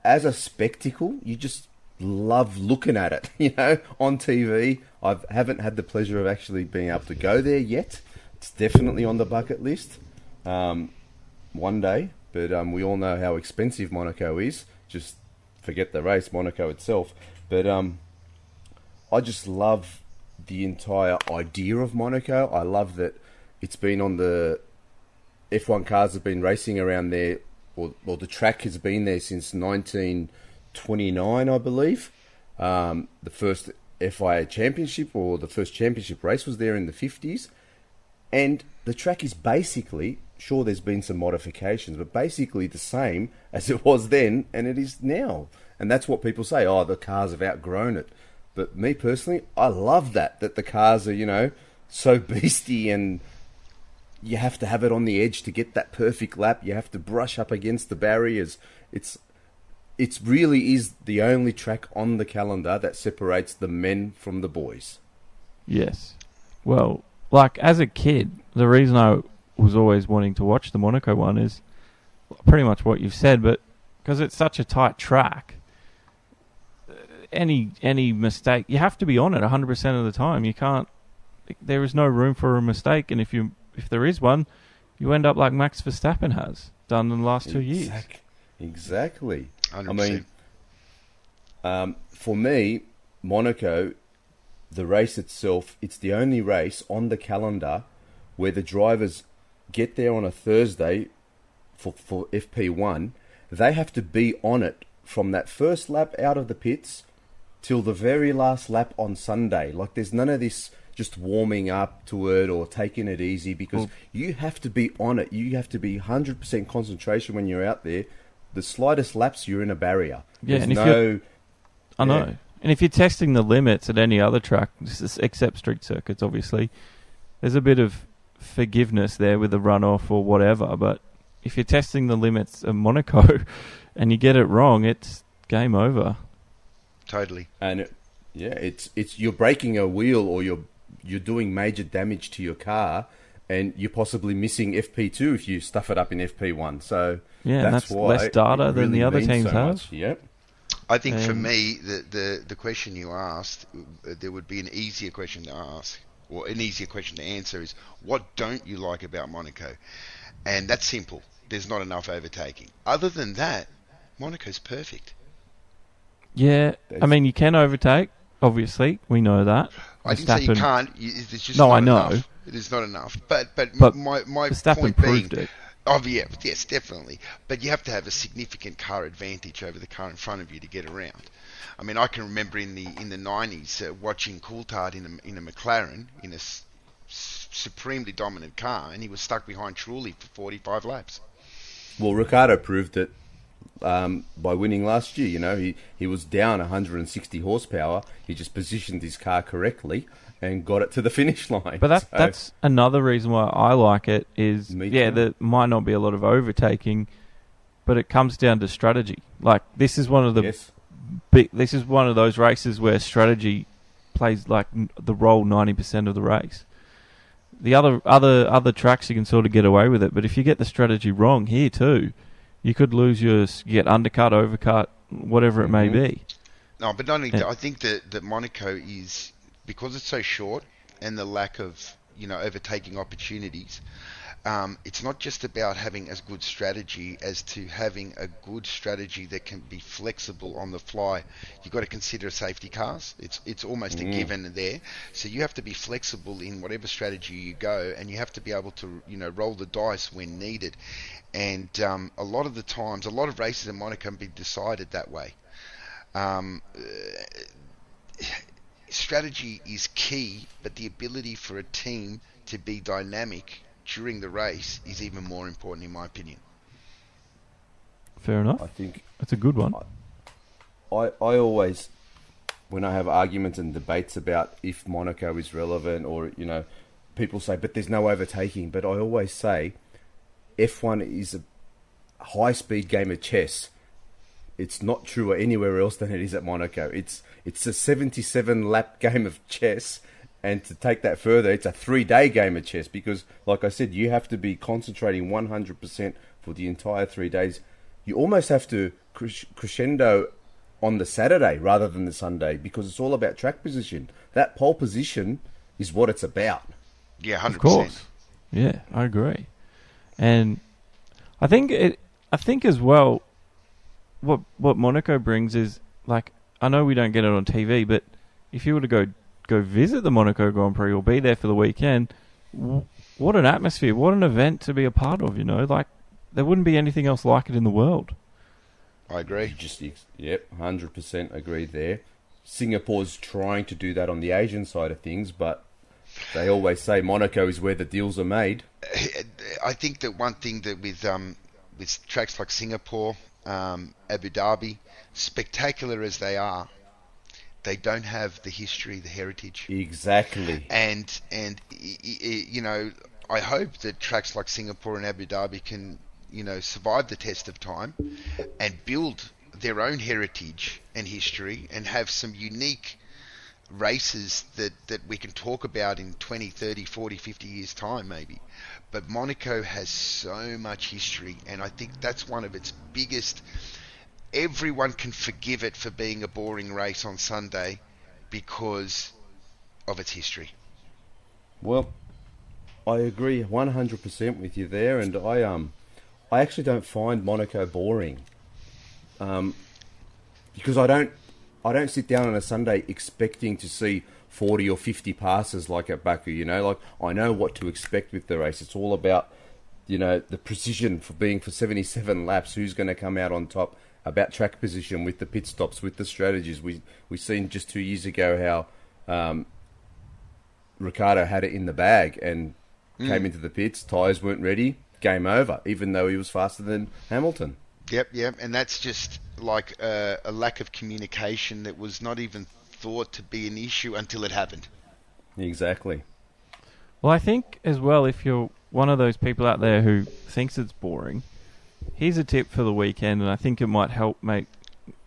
As a spectacle, you just love looking at it, on TV. I haven't had the pleasure of actually being able to go there yet. It's definitely on the bucket list. One day, but we all know how expensive Monaco is. Just forget the race, Monaco itself. But I just love the entire idea of Monaco. I love that it's been on the F1 cars have been racing around there, or the track has been there since 1929, I believe. The first FIA championship, or the first championship race, was there in the 50s. And the track is basically sure, there's been some modifications, but basically the same as it was then and it is now. And that's what people say, oh, the cars have outgrown it. But me personally, I love that the cars are, so beastie, and you have to have it on the edge to get that perfect lap. You have to brush up against the barriers. It really is the only track on the calendar that separates the men from the boys. Yes. Well, like as a kid, the reason I was always wanting to watch the Monaco one is pretty much what you've said, but because it's such a tight track, any mistake, you have to be on it 100% of the time. You can't. There is no room for a mistake, and if there is one, you end up like Max Verstappen has done in the last 2 years. Exactly. 100%. I mean, for me, Monaco, the race itself, it's the only race on the calendar where the drivers get there on a Thursday for FP1. They have to be on it from that first lap out of the pits till the very last lap on Sunday. Like, there's none of this just warming up to it or taking it easy, because you have to be on it. You have to be 100% concentration when you're out there. The slightest lapse, you're in a barrier. Yeah, there's no... I know. And if you're testing the limits at any other track, except street circuits, obviously, there's a bit of forgiveness there with the runoff or whatever. But if you're testing the limits of Monaco and you get it wrong, it's game over. Totally. And it's you're breaking a wheel, or you're doing major damage to your car, and you're possibly missing FP2 if you stuff it up in FP1. So yeah, that's why less data than the other teams have. Yep. I think for me, the question you asked, there would be an easier question to ask, or an easier question to answer is, what don't you like about Monaco? And that's simple. There's not enough overtaking. Other than that, Monaco's perfect. Yeah, I mean, you can overtake, obviously. We know that. I didn't say you can't. It's just no, not I know. Enough. It is not enough. But my Verstappen point proved being... it. Oh, yeah, yes, definitely. But you have to have a significant car advantage over the car in front of you to get around. I mean, I can remember in the 90s watching Coulthard in a McLaren, in a supremely dominant car, and he was stuck behind Trulli for 45 laps. Well, Ricciardo proved it by winning last year. He was down 160 horsepower. He just positioned his car correctly and got it to the finish line. But that's another reason why I like it is, there might not be a lot of overtaking, but it comes down to strategy. Like, this is one of the this is one of those races where strategy plays like the role 90% of the race. The other tracks you can sort of get away with it, but if you get the strategy wrong here too, you could lose you get undercut, overcut, whatever it may be. No, but not only that, I think that Monaco is, because it's so short and the lack of overtaking opportunities, it's not just about having a good strategy as to having a good strategy that can be flexible on the fly. You've got to consider safety cars. It's almost a given there. So you have to be flexible in whatever strategy you go, and you have to be able to roll the dice when needed. And a lot of the times, a lot of races in Monaco can be decided that way. Strategy is key, but the ability for a team to be dynamic during the race is even more important, in my opinion. Fair enough. I think that's a good one. I always, when I have arguments and debates about if Monaco is relevant, or people say, but there's no overtaking. But I always say, F1 is a high-speed game of chess. It's not true anywhere else than it is at Monaco. It's a 77-lap game of chess, and to take that further, it's a 3-day game of chess, because, like I said, you have to be concentrating 100% for the entire 3 days. You almost have to crescendo on the Saturday rather than the Sunday, because it's all about track position. That pole position is what it's about. Yeah, 100%. Of course. Yeah, I agree. And I think as well, what Monaco brings is, like, I know we don't get it on TV, but if you were to go visit the Monaco Grand Prix or be there for the weekend, what an atmosphere, what an event to be a part of, like, there wouldn't be anything else like it in the world. I agree. 100% agree there. Singapore's trying to do that on the Asian side of things, but they always say Monaco is where the deals are made. I think that one thing that with tracks like Singapore, Abu Dhabi, spectacular as they are, they don't have the history, the heritage. Exactly. And you know, I hope that tracks like Singapore and Abu Dhabi can, you know, survive the test of time and build their own heritage and history and have some unique races that we can talk about in 20, 30, 40, 50 years time maybe. But Monaco has so much history, and I think that's one of its biggest. Everyone can forgive it for being a boring race on Sunday because of its history. Well, I agree 100% with you there, and I actually don't find Monaco boring, because I don't sit down on a Sunday expecting to see 40 or 50 passes like at Baku. You know, like I know what to expect with the race. It's all about, you know, the precision for 77 laps. Who's going to come out on top? About track position with the pit stops, with the strategies. We seen just 2 years ago how Ricciardo had it in the bag and came into the pits. Tyres weren't ready. Game over. Even though he was faster than Hamilton. Yep, and that's just like a lack of communication that was not even thought to be an issue until it happened. Exactly. Well, I think as well, if you're one of those people out there who thinks it's boring, here's a tip for the weekend, and I think it might help make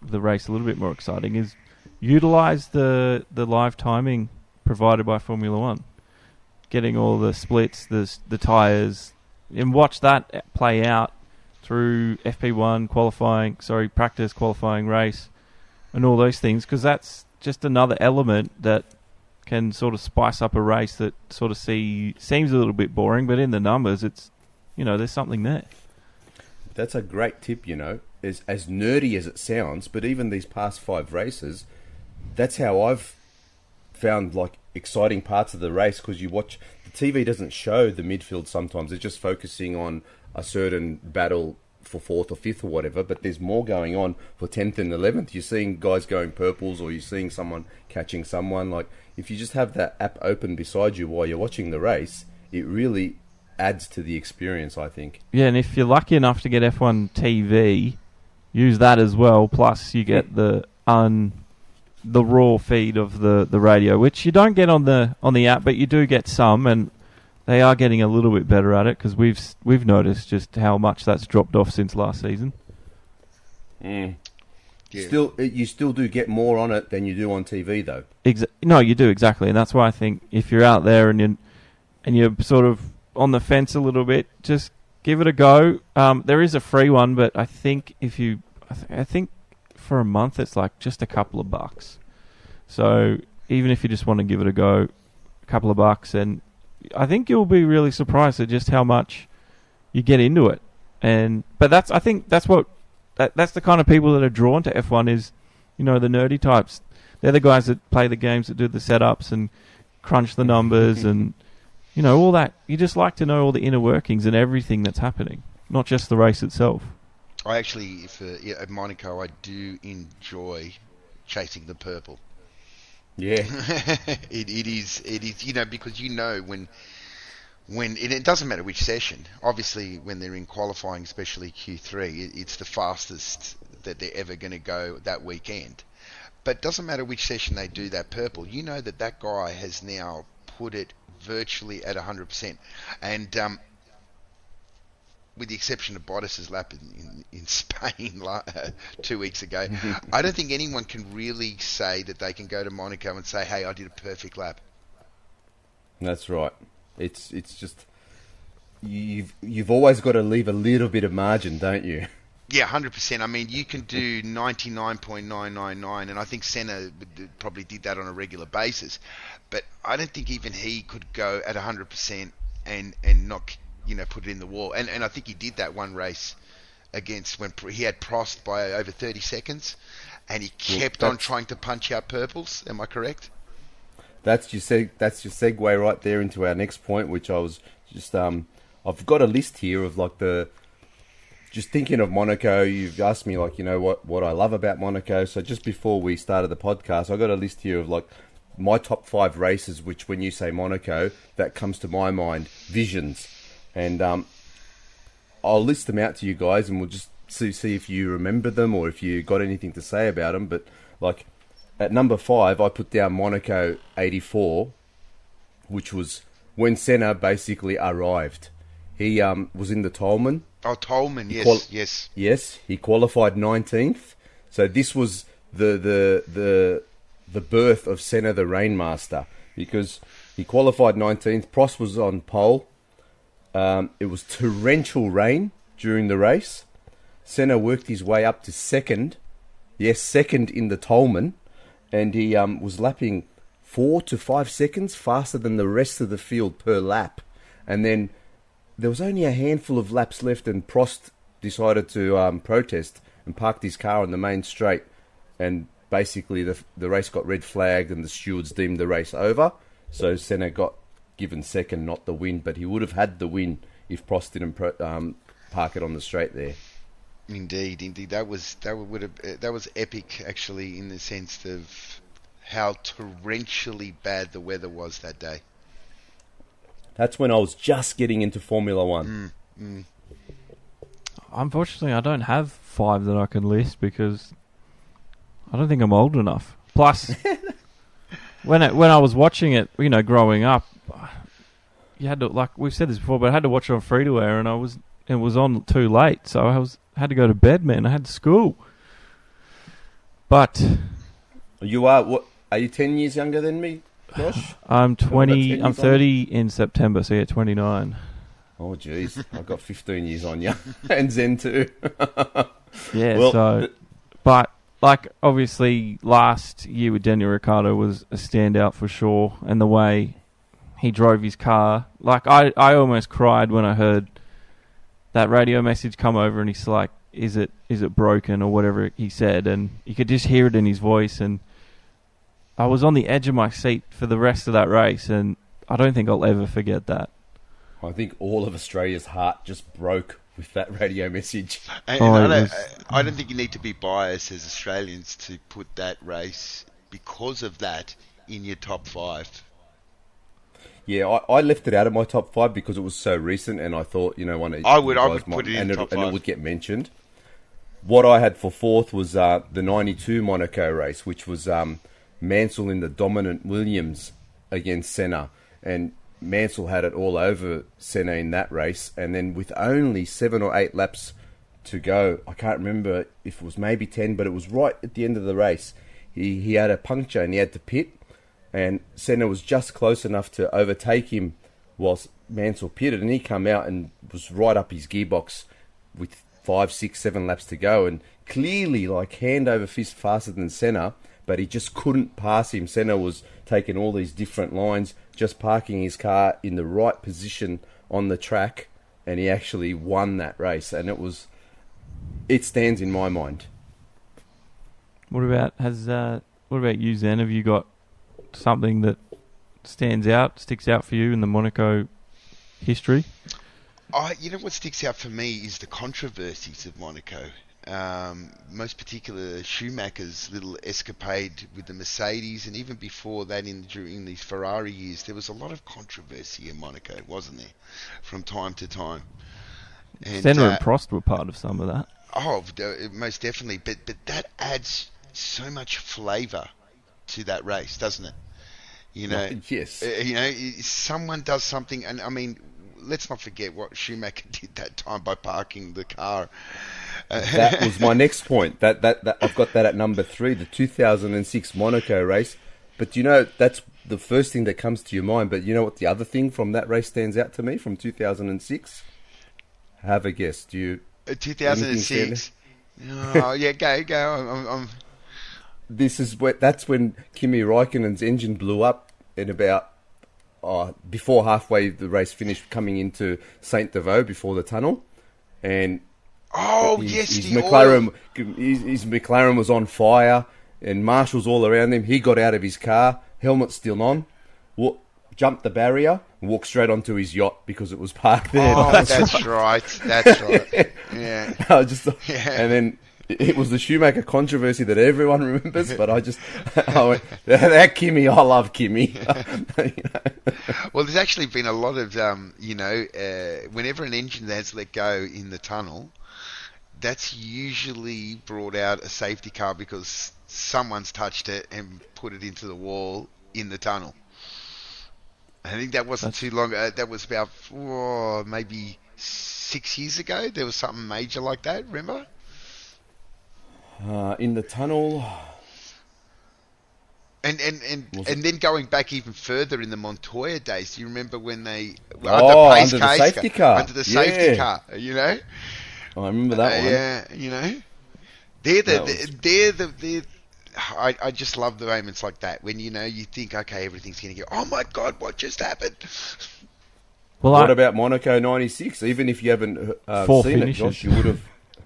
the race a little bit more exciting, is utilise the live timing provided by Formula One. Getting all the splits, the tyres, and watch that play out through FP1 practice, qualifying, race, and all those things, because that's just another element that can sort of spice up a race that sort of seems a little bit boring, but in the numbers, it's, you know, there's something there. That's a great tip, you know, as nerdy as it sounds, but even these past 5 races, that's how I've found like exciting parts of the race, because you watch, the TV doesn't show the midfield sometimes, they're just focusing on a certain battle for 4th or 5th or whatever, but there's more going on for 10th and 11th. You're seeing guys going purples, or you're seeing someone catching someone. Like, if you just have that app open beside you while you're watching the race, it really adds to the experience, I think. Yeah, and if you're lucky enough to get F1 TV, use that as well, plus you get the raw feed of the radio, which you don't get on the app, but you do get some, and they are getting a little bit better at it, because we've noticed just how much that's dropped off since last season. Yeah. You still do get more on it than you do on TV, though. No, you do, exactly, and that's why I think if you're out there and you're sort of on the fence a little bit, just give it a go. There is a free one, but I think I think for a month it's like just a couple of bucks. So even if you just want to give it a go, a couple of bucks, and I think you'll be really surprised at just how much you get into it. But I think that's the kind of people that are drawn to F1 is, you know, the nerdy types. They're the guys that play the games, that do the setups and crunch the numbers and, you know, all that. You just like to know all the inner workings and everything that's happening, not just the race itself. I actually, at Monaco, I do enjoy chasing the purple. Yeah. It is, you know, because you know when it doesn't matter which session. Obviously, when they're in qualifying, especially Q3, it's the fastest that they're ever going to go that weekend. But it doesn't matter which session they do that purple. You know that guy has now put it virtually at 100%. And with the exception of Bottas's lap in Spain 2 weeks ago, I don't think anyone can really say that they can go to Monaco and say, hey, I did a perfect lap. That's right. It's just, you've always got to leave a little bit of margin, don't you? Yeah, 100%. I mean, you can do 99.999, and I think Senna probably did that on a regular basis. But I don't think even he could go at 100% and not, you know, put it in the wall. And I think he did that one race against when he had Prost by over 30 seconds, and he kept on trying to punch out purples. Am I correct? That's your segue right there into our next point, which I was just I've got a list here of like just thinking of Monaco. You've asked me like, you know, what I love about Monaco. So just before we started the podcast, I got a list here of like my top 5 races, which when you say Monaco, that comes to my mind, visions. And I'll list them out to you guys, and we'll just see if you remember them or if you got anything to say about them. But like at number 5, I put down Monaco '84, which was when Senna basically arrived. He was in the Tolman. Oh, Tolman, yes. Yes, he qualified 19th. So this was the birth of Senna the Rainmaster, because he qualified 19th. Prost was on pole. It was torrential rain during the race. Senna worked his way up to second. Yes, second in the Tolman. And he was lapping 4 to 5 seconds faster than the rest of the field per lap. And then there was only a handful of laps left, and Prost decided to protest and parked his car on the main straight. And basically the race got red flagged, and the stewards deemed the race over. So Senna got given second, not the win. But he would have had the win if Prost didn't park it on the straight there. Indeed. That was epic, actually, in the sense of how torrentially bad the weather was that day. That's when I was just getting into Formula One. Unfortunately, I don't have 5 that I can list because I don't think I'm old enough. Plus, when I was watching it, growing up, you had to, like we've said this before, but I had to watch it on free to air, and it was on too late, so I had to go to bed, man. I had school. But you are 10 years younger than me, Josh? I'm 20. I'm 30 in September, so yeah, 29. Oh, jeez. I've got 15 years on you. And Zen too. Yeah, well, but, like, obviously, last year with Daniel Ricciardo was a standout for sure. And the way he drove his car. Like, I almost cried when I heard that radio message come over, and he's like, is it broken, or whatever he said. And you could just hear it in his voice. And I was on the edge of my seat for the rest of that race, and I don't think I'll ever forget that. I think all of Australia's heart just broke with that radio message. And I don't think you need to be biased as Australians to put that race, because of that, in your top 5. Yeah, I left it out of my top 5 because it was so recent, and I thought, I would put it in top 5. And it would get mentioned. What I had for 4th was the 92 Monaco race, which was Mansell in the dominant Williams against Senna. And Mansell had it all over Senna in that race, and then with only 7 or 8 laps to go, I can't remember if it was maybe 10, but it was right at the end of the race. He had a puncture and he had to pit, and Senna was just close enough to overtake him whilst Mansell pitted, and he come out and was right up his gearbox with 5, 6, 7 laps to go, and clearly like hand over fist faster than Senna, but he just couldn't pass him. Senna was taking all these different lines, just parking his car in the right position on the track, and he actually won that race, and it stands in my mind. What about you, Zen? Have you got something that sticks out for you in the Monaco history? What sticks out for me is the controversies of Monaco. Most particular Schumacher's little escapade with the Mercedes, and even before that, during these Ferrari years, there was a lot of controversy in Monaco, wasn't there, from time to time. And Senna and Prost were part of some of that. Oh, most definitely. But that adds so much flavour to that race, doesn't it? Yes. Someone does something, and I mean, let's not forget what Schumacher did that time by parking the car. That was my next point. That I've got that at number 3, the 2006 Monaco race. But that's the first thing that comes to your mind. But you know what the other thing from that race stands out to me from 2006? Have a guess. Do you? 2006. Oh yeah, go. That's when Kimi Räikkönen's engine blew up in about before halfway the race finished, coming into Saint Devoux before the tunnel, and his McLaren was on fire, and marshals all around him. He got out of his car, helmet still on, jumped the barrier, and walked straight onto his yacht because it was parked there. Oh, that's right. Yeah. And then It was the Schumacher controversy that everyone remembers, but I went, that Kimi, I love Kimi. Well, there's actually been a lot of, whenever an engine has let go in the tunnel, that's usually brought out a safety car because someone's touched it and put it into the wall in the tunnel. I think that wasn't too long. That was about maybe 6 years ago. There was something major like that. Remember? In the tunnel. And then going back even further in the Montoya days, do you remember when they under the safety car? Under the safety car, you know. I remember that one. Yeah, you know. I just love the moments like that when you think, okay, everything's going to go. Oh my God, what just happened? Well, what about Monaco '96? Even if you haven't seen finishes. it, Josh, you would have.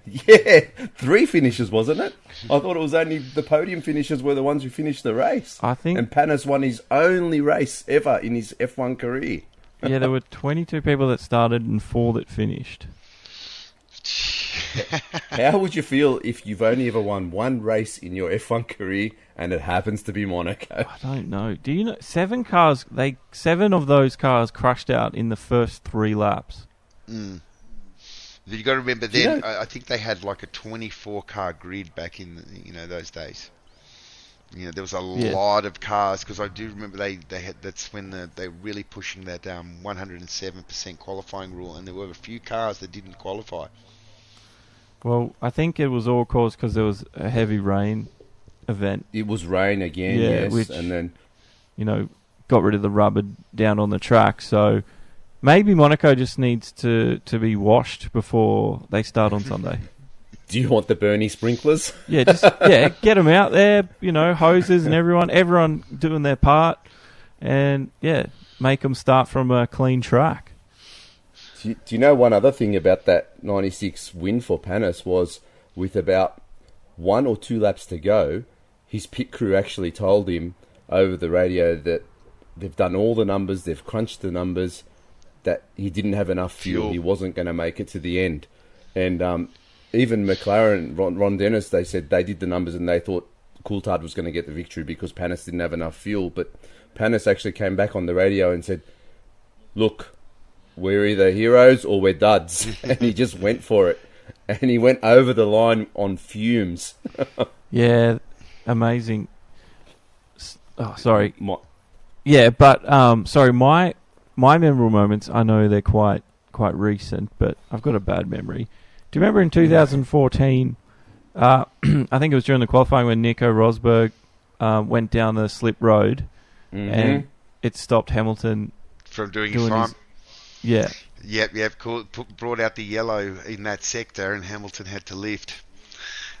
Yeah, 3 finishes, wasn't it? I thought it was only the podium finishes were the ones who finished the race. I think. And Panis won his only race ever in his F1 career. Yeah, there were 22 people that started and 4 that finished. How would you feel if you've only ever won one race in your F1 career and it happens to be Monaco? I don't know. Do you know 7 cars? 7 of those cars crashed out in the first 3 laps. Mm. You got to remember then. I think they had like a 24-car grid back in those days. There was a lot of cars because I do remember they had. That's when they were really pushing that 107% qualifying rule, and there were a few cars that didn't qualify. Well, I think it was all caused because there was a heavy rain event. It was rain again, yes, which, and then got rid of the rubber down on the track. So maybe Monaco just needs to be washed before they start on Sunday. Do you want the Bernie sprinklers? Yeah, get them out there. Hoses and everyone doing their part, and make them start from a clean track. Do you know one other thing about that 96 win for Panis was with about 1 or 2 laps to go, his pit crew actually told him over the radio that they've done all the numbers, they've crunched the numbers, that he didn't have enough fuel, he wasn't going to make it to the end. And even McLaren, Ron Dennis, they said they did the numbers and they thought Coulthard was going to get the victory because Panis didn't have enough fuel. But Panis actually came back on the radio and said, look, we're either heroes or we're duds. And he just went for it. And he went over the line on fumes. Yeah, amazing. Oh, sorry. My memorable moments, I know they're quite recent, but I've got a bad memory. Do you remember in 2014, I think it was during the qualifying when Nico Rosberg went down the slip road and it stopped Hamilton from doing his time? Yeah. Yep. Cool. Brought out the yellow in that sector, and Hamilton had to lift.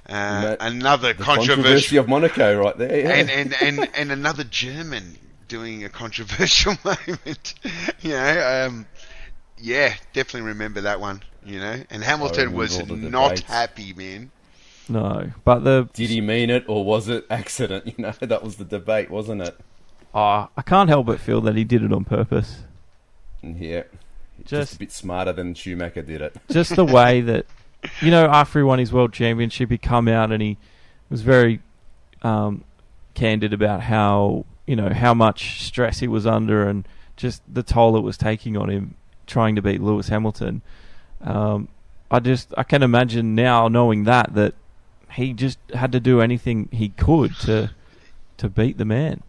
Another controversy of Monaco, right there. Yeah. And another German doing a controversial moment. Definitely remember that one. And Hamilton was not happy, man. No, but did he mean it or was it accident? That was the debate, wasn't it? I can't help but feel that he did it on purpose. Yeah. Just a bit smarter than Schumacher did it. Just the way that, after he won his world championship, he come out and he was very candid about how much stress he was under and just the toll it was taking on him trying to beat Lewis Hamilton. I can imagine now, knowing that he just had to do anything he could to beat the man.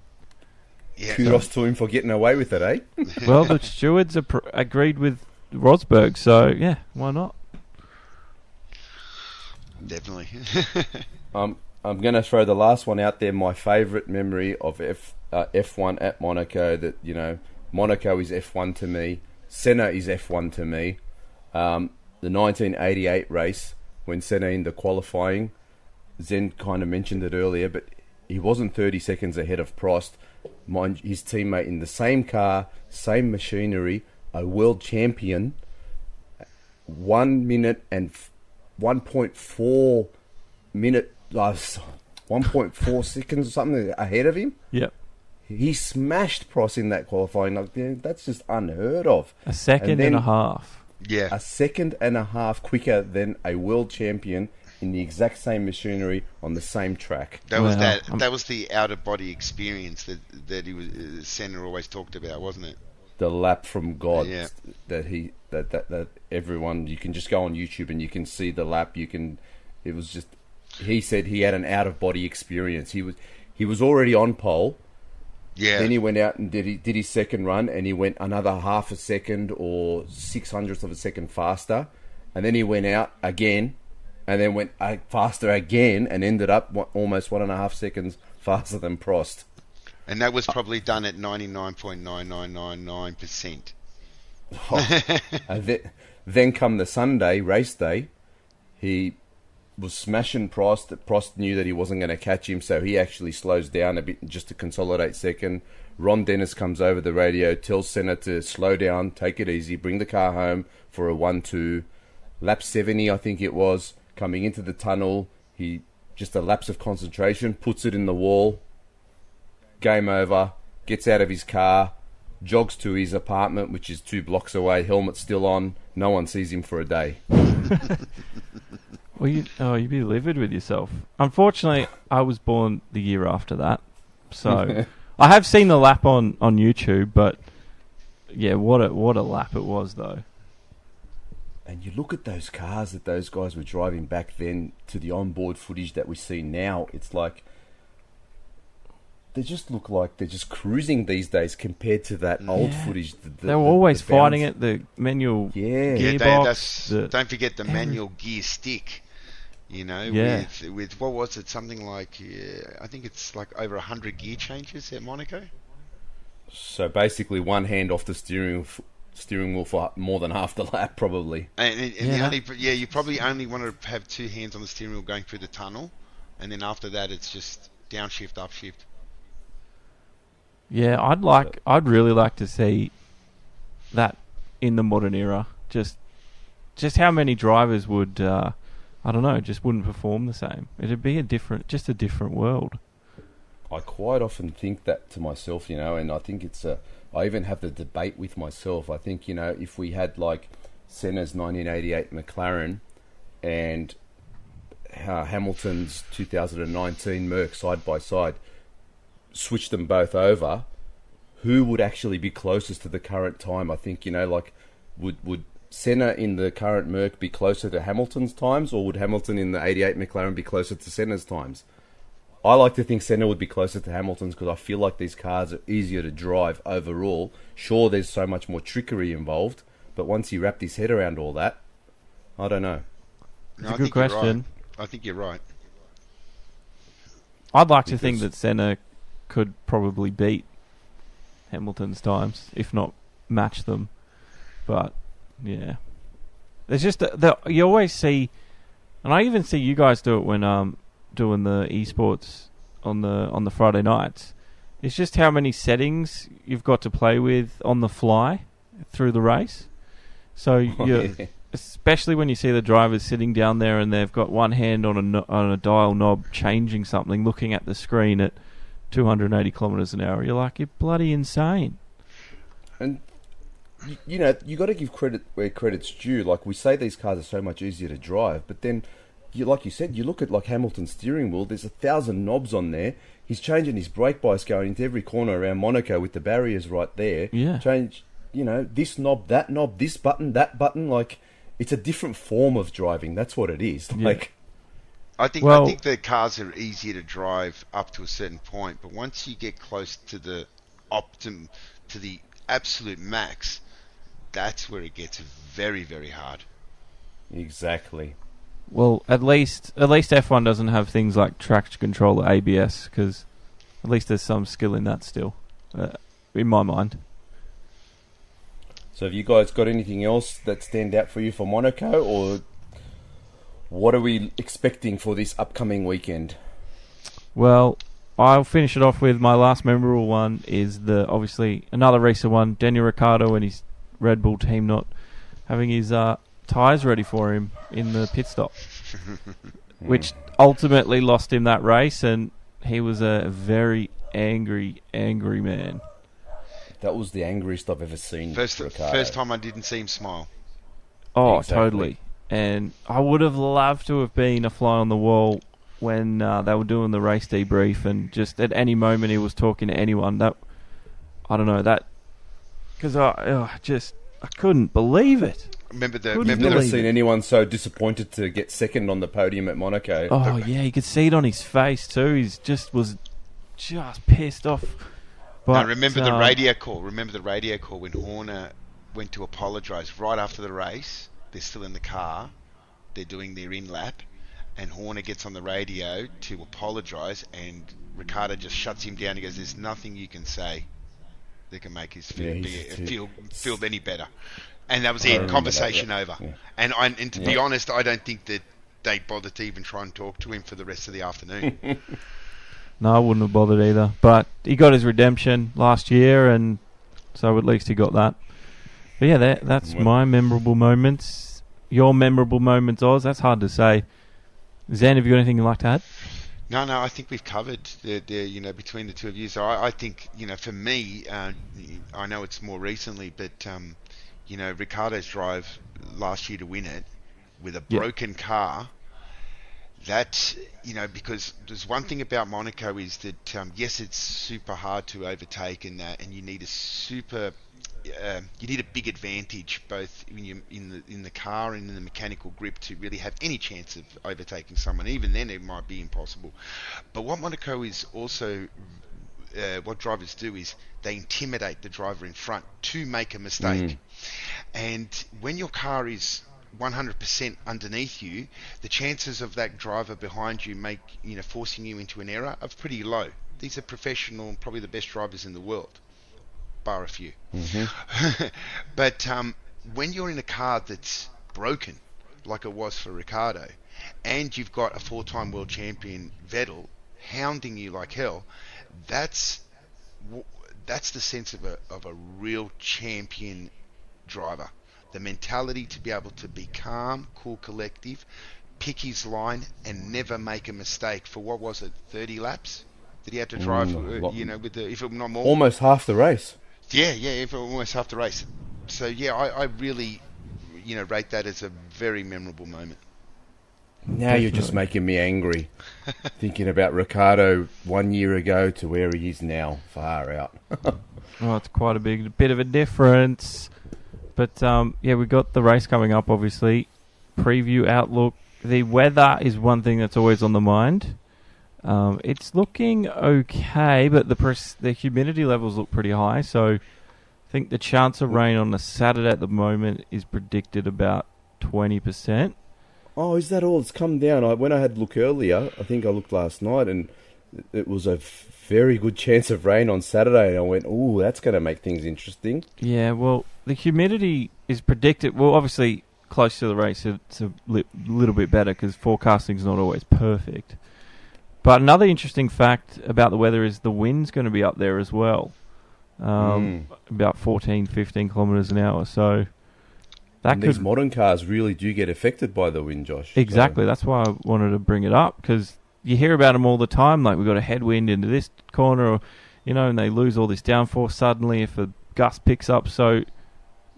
Yeah, kudos to him for getting away with it, eh? Well, the stewards agreed with Rosberg, so yeah, why not? Definitely. I'm going to throw the last one out there. My favourite memory of F1 at Monaco. That Monaco is F1 to me. Senna is F1 to me. The 1988 race when Senna in the qualifying. Zen kind of mentioned it earlier, but he wasn't 30 seconds ahead of Prost. His teammate in the same car, same machinery, a world champion, 1 minute and 1.4 seconds or something ahead of him. Yep. He smashed Prost in that qualifying. That's just unheard of. A second and a half. Yeah. A second and a half quicker than a world champion in the exact same machinery on the same track. That was Well, that was the out of body experience that he was Senna always talked about, wasn't it? The lap from God Yeah. that everyone, you can just go on YouTube and you can see the lap. It was just, he said he had an out of body experience. He was already on pole. Yeah. Then he went out and did his second run, and he went another half a second or 600th of a second faster, and then he went out again, and then went faster again, and ended up almost 1.5 seconds faster than Prost. And that was probably done at 99.9999%. And then come the Sunday race day, he was smashing Prost. Prost knew that he wasn't going to catch him, so he actually slows down a bit just to consolidate second. Ron Dennis comes over the radio, tells Senna to slow down, take it easy, bring the car home for a 1-2. Lap 70, I think it was, coming into the tunnel, he just a lapse of concentration, puts it in the wall, game over, gets out of his car, jogs to his apartment, which is 2 blocks away, helmet still on, no one sees him for a day. Well, you'd be livid with yourself. Unfortunately, I was born the year after that, so I have seen the lap on YouTube. But yeah, what a lap it was, though. And you look at those cars that those guys were driving back then to the onboard footage that we see now. It's like they just look like they're just cruising these days compared to that old footage. They were always fighting it. The manual gearbox. Don't forget the manual gear stick. You know, with what was it? Something like I think it's like over 100 gear changes at Monaco. So basically, one hand off the steering wheel for more than half the lap, probably. You probably only want to have 2 hands on the steering wheel going through the tunnel, and then after that, it's just downshift, upshift. Yeah, I'd really like to see that in the modern era. Just how many drivers would I don't know, just wouldn't perform the same. It'd be a different world. I quite often think that to myself, you know, and I think I even have the debate with myself. I think, you know, if we had like Senna's 1988 McLaren and Hamilton's 2019 Merc side by side, switch them both over, who would actually be closest to the current time? I think, you know, like would Senna in the current Merc be closer to Hamilton's times, or would Hamilton in the 88 McLaren be closer to Senna's times? I like to think Senna would be closer to Hamilton's because I feel like these cars are easier to drive overall. Sure, there's so much more trickery involved, but once he wrapped his head around all that, I don't know. It's a good question. I think you're right. I'd like to think that Senna could probably beat Hamilton's times, if not match them. But yeah, there's just you always see, and I even see you guys do it when doing the esports on the Friday nights. It's just how many settings you've got to play with on the fly through the race. So especially when you see the drivers sitting down there and they've got one hand on a dial knob changing something, looking at the screen at 280 kilometers an hour. You're like, you're bloody insane. And you know, you got to give credit where credit's due. Like, we say these cars are so much easier to drive, but then, like you said, you look at like Hamilton's steering wheel. There's 1,000 knobs on there. He's changing his brake bias going into every corner around Monaco with the barriers right there. Yeah. Change, you know, this knob, this button, that button. Like, it's a different form of driving. That's what it is. Like, I think the cars are easier to drive up to a certain point, but once you get close to the to the absolute max, that's where it gets very, very hard. Exactly. Well, at least F1 doesn't have things like traction control or ABS, because at least there's some skill in that still, in my mind. So have you guys got anything else that stand out for you for Monaco, or what are we expecting for this upcoming weekend? Well, I'll finish it off with my last memorable one is obviously another recent one, Daniel Ricciardo and his Red Bull team not having his tyres ready for him in the pit stop, which ultimately lost him that race, and he was a very angry man. That was the angriest I've ever seen. First time I didn't see him smile. Oh, exactly. Totally. and I would have loved to have been a fly on the wall when they were doing the race debrief, and just at any moment he was talking to anyone. That I don't know that because I couldn't believe it. I've never seen anyone so disappointed to get second on the podium at Monaco. Oh yeah, you could see it on his face too. He's was just pissed off. But now, remember the radio call. Remember the radio call when Horner went to apologise right after the race. They're still in the car. They're doing their in-lap. And Horner gets on the radio to apologise. And Ricciardo just shuts him down. He goes, there's nothing you can say that can make his feel any better. And that was it. Conversation over. Yeah. And to be honest, I don't think that they bothered to even try and talk to him for the rest of the afternoon. No, I wouldn't have bothered either. But he got his redemption last year, and so at least he got that. But yeah, that's my memorable moments. Your memorable moments, Oz? That's hard to say. Zan, have you got anything you'd like to add? No, I think we've covered between the two of you. So I think, for me, I know it's more recently, but, Ricciardo's drive last year to win it with a broken car, that, because there's one thing about Monaco is that, yes, it's super hard to overtake and that, and you need a big advantage both in the car and in the mechanical grip to really have any chance of overtaking someone. Even then, it might be impossible. But what Monaco is also, what drivers do is they intimidate the driver in front to make a mistake. And when your car is 100% underneath you, the chances of that driver behind you forcing you into an error are pretty low. These are professional, probably the best drivers in the world, bar a few. But when you're in a car that's broken, like it was for Ricciardo, and you've got a 4-time world champion Vettel hounding you like hell, that's the sense of a real champion driver. The mentality to be able to be calm, cool, collective, pick his line, and never make a mistake for, what was it, 30 laps? Did he have to drive, if it not more? Almost half the race. Yeah, almost half the race. So, I really, rate that as a very memorable moment. Now you're just making me angry. Thinking about Ricciardo 1 year ago to where he is now. Far out. Well, it's quite a bit of a difference. But, we've got the race coming up, obviously. Preview, outlook. The weather is one thing that's always on the mind. It's looking okay, but the humidity levels look pretty high. So I think the chance of rain on the Saturday at the moment is predicted about 20%. Oh, is that all? It's come down. When I had a look earlier, I think I looked last night, and it was a very good chance of rain on Saturday. And I went, ooh, that's going to make things interesting. Yeah, well, the humidity is predicted. Well, obviously, close to the race, it's a little bit better because forecasting's not always perfect. But another interesting fact about the weather is the wind's going to be up there as well. About 14, 15 kilometres an hour. So these modern cars really do get affected by the wind, Josh. Exactly. So that's why I wanted to bring it up, because you hear about them all the time. Like, we've got a headwind into this corner, or, and they lose all this downforce suddenly if a gust picks up. So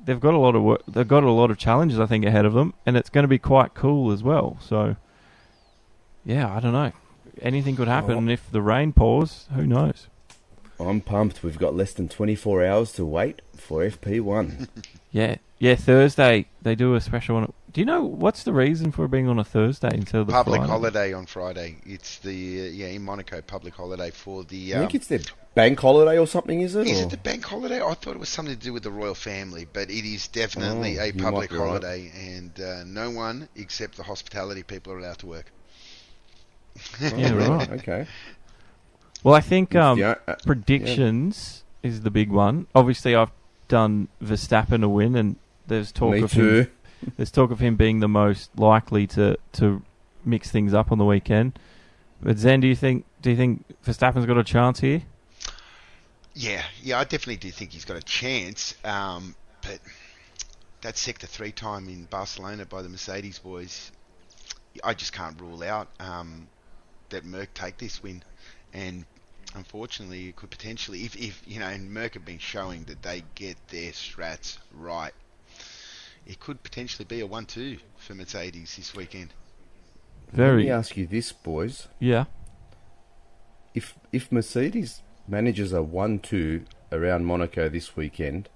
they've got a lot of work. They've got a lot of challenges, I think, ahead of them, and it's going to be quite cool as well. So, yeah, I don't know. Anything could happen, and if the rain pours, who knows? I'm pumped. We've got less than 24 hours to wait for FP1. Yeah, Thursday, they do a special one. Do you know what's the reason for it being on a Thursday instead of the public Friday? Holiday on Friday? It's the, in Monaco, public holiday for the... I think it's their bank holiday or something, is it? Is it the bank holiday? I thought it was something to do with the royal family, but it is definitely a public holiday, right. And no one except the hospitality people are allowed to work. Yeah, right. Okay. Well, I think predictions is the big one. Obviously, I've done Verstappen to win, and there's talk Me of too. him. There's talk of him being the most likely to mix things up on the weekend. But Zen, do you think Verstappen's got a chance here? Yeah, I definitely do think he's got a chance. But that Sector 3 time in Barcelona by the Mercedes boys, I just can't rule out that Merc take this win. And unfortunately, it could potentially, if and Merc have been showing that they get their strats right. it could potentially be a 1-2 for Mercedes this weekend. Let me ask you this, boys. Yeah. If Mercedes manages a 1-2 around Monaco this weekend,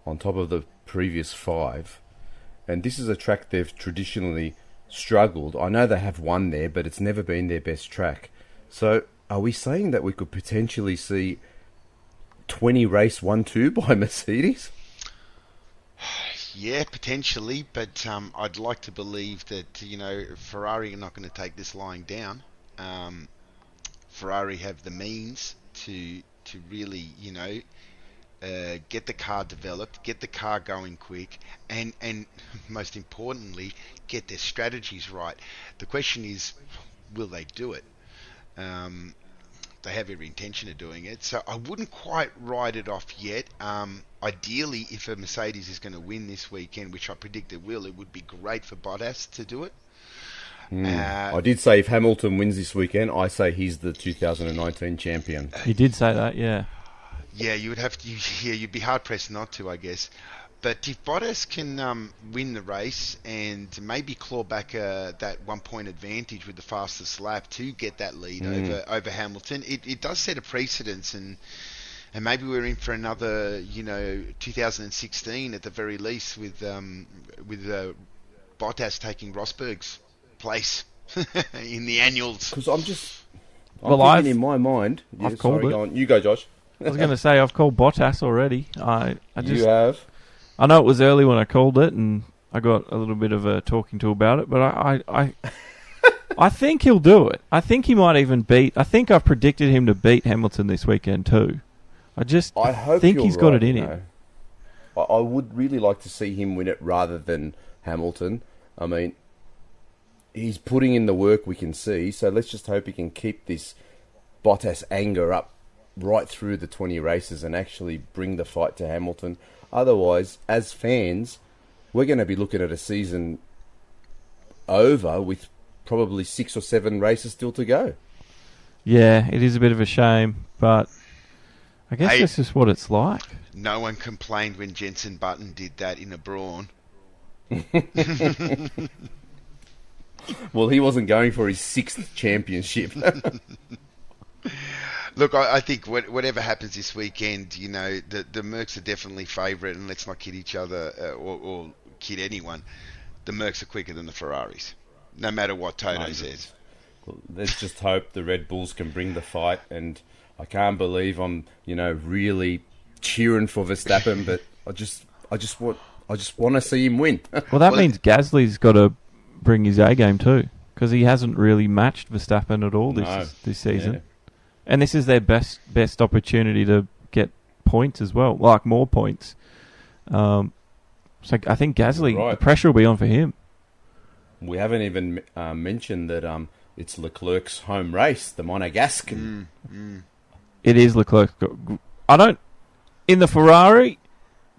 on top of the previous 5, and this is a track they've traditionally struggled. I know they have won there, but it's never been their best track. So are we saying that we could potentially see 20 race 1-2 by Mercedes? Yeah, potentially, but I'd like to believe that, Ferrari are not going to take this lying down. Ferrari have the means to really, get the car developed, get the car going quick, and most importantly, get their strategies right. The question is, will they do it? They have every intention of doing it, so I wouldn't quite write it off yet. Ideally, if a Mercedes is going to win this weekend, which I predict it will, it would be great for Bottas to do it. I did say if Hamilton wins this weekend, I say he's the 2019 champion. You did say that, yeah. Yeah, you would have to. You'd be hard pressed not to, I guess. But if Bottas can win the race and maybe claw back that 1 point advantage with the fastest lap to get that lead over Hamilton, it does set a precedence, and maybe we're in for another 2016 at the very least with Bottas taking Rosberg's place in the annuals. Because I'm thinking in my mind. Yeah, I've called it. Go on. You go, Josh. I was going to say I've called Bottas already. You have. I know it was early when I called it, and I got a little bit of a talking to about it, but I think he'll do it. I think he might even beat. I think I've predicted him to beat Hamilton this weekend too. I hope think he's got it in him. I would really like to see him win it rather than Hamilton. I mean, he's putting in the work, we can see, so let's just hope he can keep this Bottas anger up right through the 20 races and actually bring the fight to Hamilton. Otherwise, as fans, we're going to be looking at a season over with probably 6 or 7 races still to go. Yeah, it is a bit of a shame, but I guess this is what it's like. No one complained when Jenson Button did that in a Brawn. Well, he wasn't going for his 6th championship. Look, I think whatever happens this weekend, the Mercs are definitely favourite, and let's not kid each other or kid anyone. The Mercs are quicker than the Ferraris, no matter what Toto says. Well, let's just hope the Red Bulls can bring the fight, and I can't believe I'm, really cheering for Verstappen, but I just want to see him win. Well, that means Gasly's got to bring his A game too, because he hasn't really matched Verstappen at all this season. Yeah. And this is their best opportunity to get points as well, like more points. So I think Gasly, the pressure will be on for him. We haven't even mentioned that it's Leclerc's home race, the Monegasque. It is Leclerc. In the Ferrari,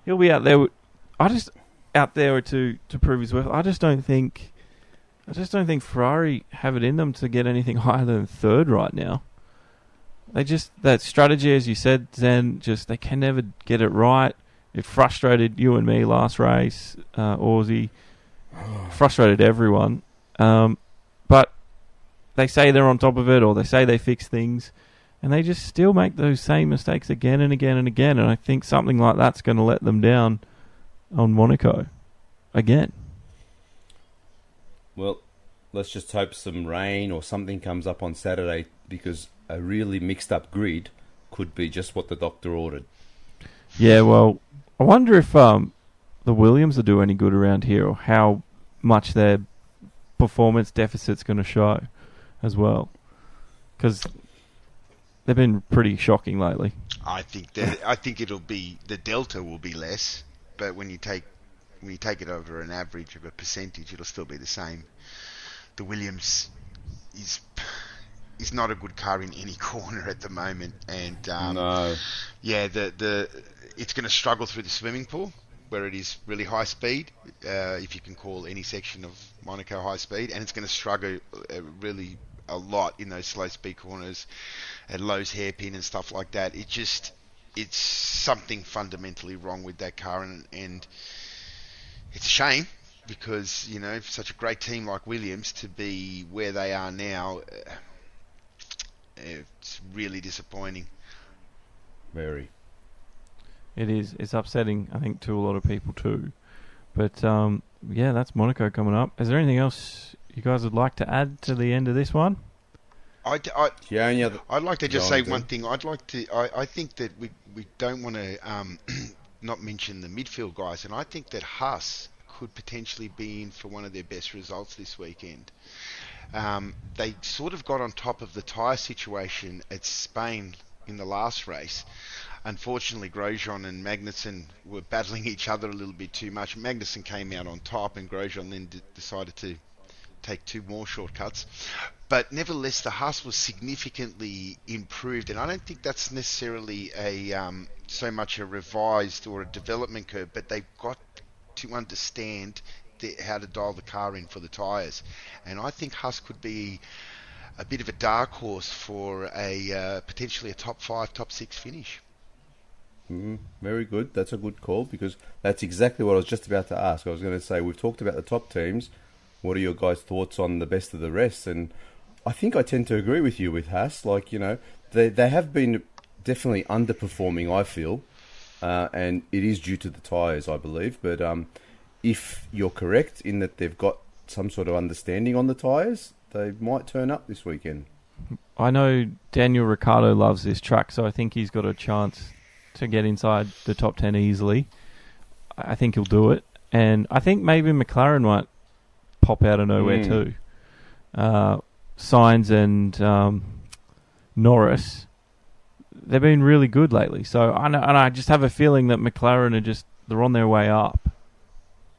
he'll be out there. Out there to prove his worth. I just don't think Ferrari have it in them to get anything higher than 3rd right now. That strategy, as you said, Zen, they can never get it right. It frustrated you and me last race, Aussie. Frustrated everyone. But they say they're on top of it, or they say they fix things, and they just still make those same mistakes again and again and again. And I think something like that's going to let them down on Monaco again. Well, let's just hope some rain or something comes up on Saturday, because a really mixed up grid could be just what the doctor ordered. Yeah, well, I wonder if the Williams will do any good around here, or how much their performance deficit's going to show as well, because they've been pretty shocking lately. I think it'll be, the delta will be less, but when you take it over an average of a percentage, it'll still be the same. The Williams is not a good car in any corner at the moment, and no. Yeah, it's going to struggle through the swimming pool where it is really high speed, if you can call any section of Monaco high speed, and it's going to struggle really a lot in those slow speed corners at Lowe's hairpin and stuff like that. It's something fundamentally wrong with that car, and it's a shame because, for such a great team like Williams to be where they are now, it's really disappointing. Very. It is. It's upsetting, I think, to a lot of people too. But, yeah, that's Monaco coming up. Is there anything else you guys would like to add to the end of this one? I'd like to just say one thing. I think that we don't want to not mention the midfield guys, and I think that Haas could potentially be in for one of their best results this weekend. They sort of got on top of the tyre situation at Spain in the last race. Unfortunately, Grosjean and Magnussen were battling each other a little bit too much. Magnussen came out on top, and Grosjean then decided to take 2 more shortcuts. But nevertheless, the Haas was significantly improved, and I don't think that's necessarily so much a revised or a development curve, but they've got to understand how to dial the car in for the tyres. And I think Haas could be a bit of a dark horse for potentially a top 5, top 6 finish. Very good. That's a good call, because that's exactly what I was just about to ask. I was going to say, we've talked about the top teams. What are your guys' thoughts on the best of the rest? And I think I tend to agree with you with Haas. Like, they have been definitely underperforming, I feel. And it is due to the tyres, I believe. But if you're correct in that they've got some sort of understanding on the tyres, they might turn up this weekend. I know Daniel Ricciardo loves this track, so I think he's got a chance to get inside the top 10 easily. I think he'll do it. And I think maybe McLaren might pop out of nowhere too. Sainz and Norris, they've been really good lately. So I just have a feeling that McLaren they're on their way up.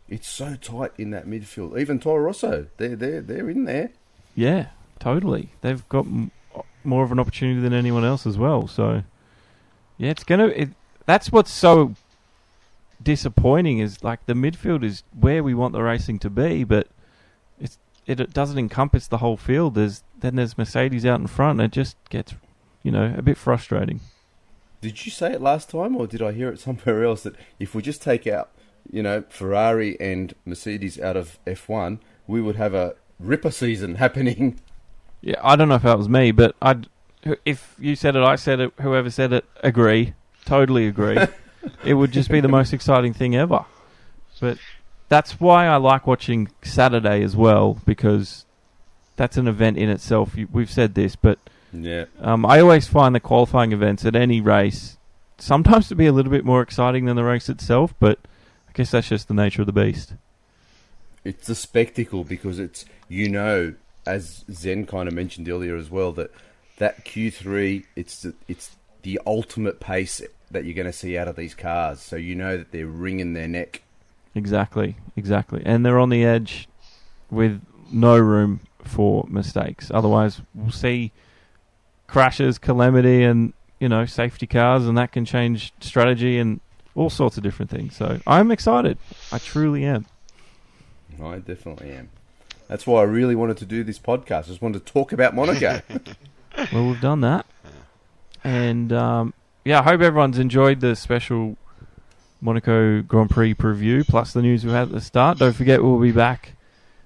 It's so tight in that midfield. Even Toro Rosso, they're in there. Yeah, totally. They've got more of an opportunity than anyone else as well. So yeah, that's what's so disappointing, is like the midfield is where we want the racing to be, but it doesn't encompass the whole field. There's Mercedes out in front, and it just gets a bit frustrating. Did you say it last time, or did I hear it somewhere else, that if we just take out Ferrari and Mercedes out of F1, we would have a ripper season happening? Yeah, I don't know if that was me, but if you said it, I said it, whoever said it, agree. Totally agree. It would just be the most exciting thing ever. But that's why I like watching Saturday as well, because that's an event in itself. We've said this, but yeah, I always find the qualifying events at any race sometimes to be a little bit more exciting than the race itself, but I guess that's just the nature of the beast. It's a spectacle, because it's, as Zen kind of mentioned earlier as well, that Q3, it's the ultimate pace that you're going to see out of these cars. So that they're wringing their neck. Exactly. And they're on the edge with no room for mistakes. Otherwise, we'll see crashes, calamity, and, safety cars, and that can change strategy and all sorts of different things. So I'm excited. I truly am. I definitely am. That's why I really wanted to do this podcast. I just wanted to talk about Monaco. Well, we've done that. And, I hope everyone's enjoyed the special Monaco Grand Prix preview, plus the news we had at the start. Don't forget, we'll be back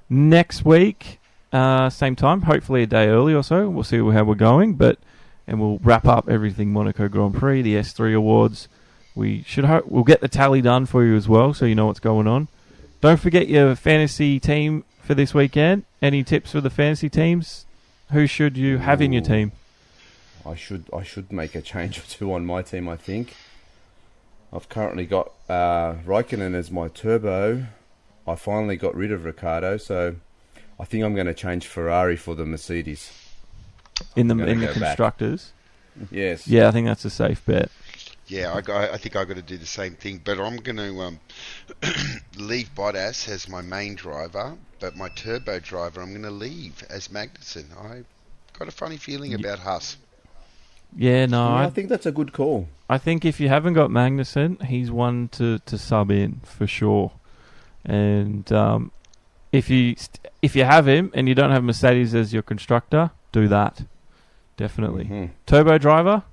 next week, same time, hopefully a day early or so. We'll see how we're going, and we'll wrap up everything Monaco Grand Prix, the S3 awards. We'll get the tally done for you as well, so you know what's going on. Don't forget your fantasy team for this weekend. Any tips for the fantasy teams? Who should you have in your team? I should make a change or two on my team, I think. I've currently got Raikkonen as my turbo. I finally got rid of Ricciardo, so I think I'm going to change Ferrari for the Mercedes. In the constructors? Yes. Yeah, I think that's a safe bet. Yeah, I think I've got to do the same thing, but I'm going to leave Bottas as my main driver, but my turbo driver I'm going to leave as Magnussen. I've got a funny feeling about Haas. Yeah, no, I think that's a good call. I think if you haven't got Magnussen, he's one to sub in for sure. And if you have him and you don't have Mercedes as your constructor, do that. Definitely. Mm-hmm. Turbo driver?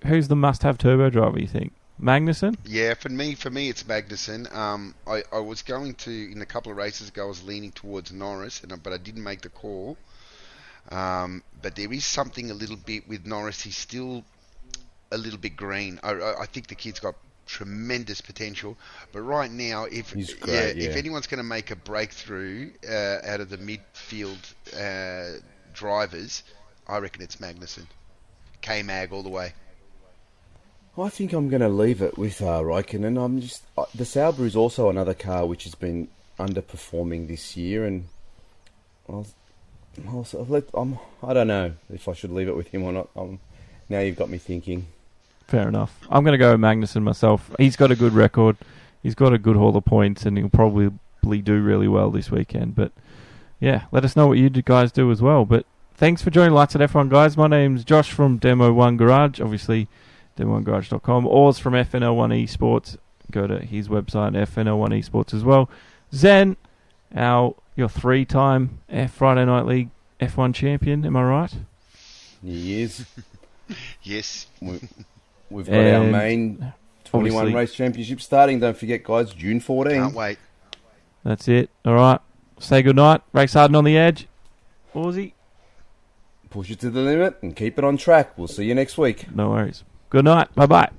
Who's the must-have turbo driver, you think? Magnussen? Yeah, for me, it's Magnussen. I was going to in a couple of races ago. I was leaning towards Norris, but I didn't make the call. But there is something a little bit with Norris. He's still a little bit green. I think the kid's got tremendous potential. But right now, if anyone's going to make a breakthrough out of the midfield drivers, I reckon it's Magnussen. K-Mag all the way. I think I'm going to leave it with Raikkonen. The Sauber is also another car which has been underperforming this year, and I don't know if I should leave it with him or not. Now you've got me thinking. Fair enough. I'm going to go Magnussen myself. He's got a good record. He's got a good haul of points, and he'll probably do really well this weekend. But yeah, let us know what you guys do as well. But thanks for joining Lights at F1, guys. My name's Josh from Demo 1 Garage. Obviously, demo1garage.com. Or's from FNL1 Esports. Go to his website, FNL1 Esports as well. Zen, your 3-time Friday Night League F1 champion. Am I right? He is. Yes. We've got our main 21 race championship starting. Don't forget, guys, June 14. Can't wait. That's it. All right. Say goodnight. Race hard and on the edge. Aussie. Push it to the limit and keep it on track. We'll see you next week. No worries. Good night. Bye-bye.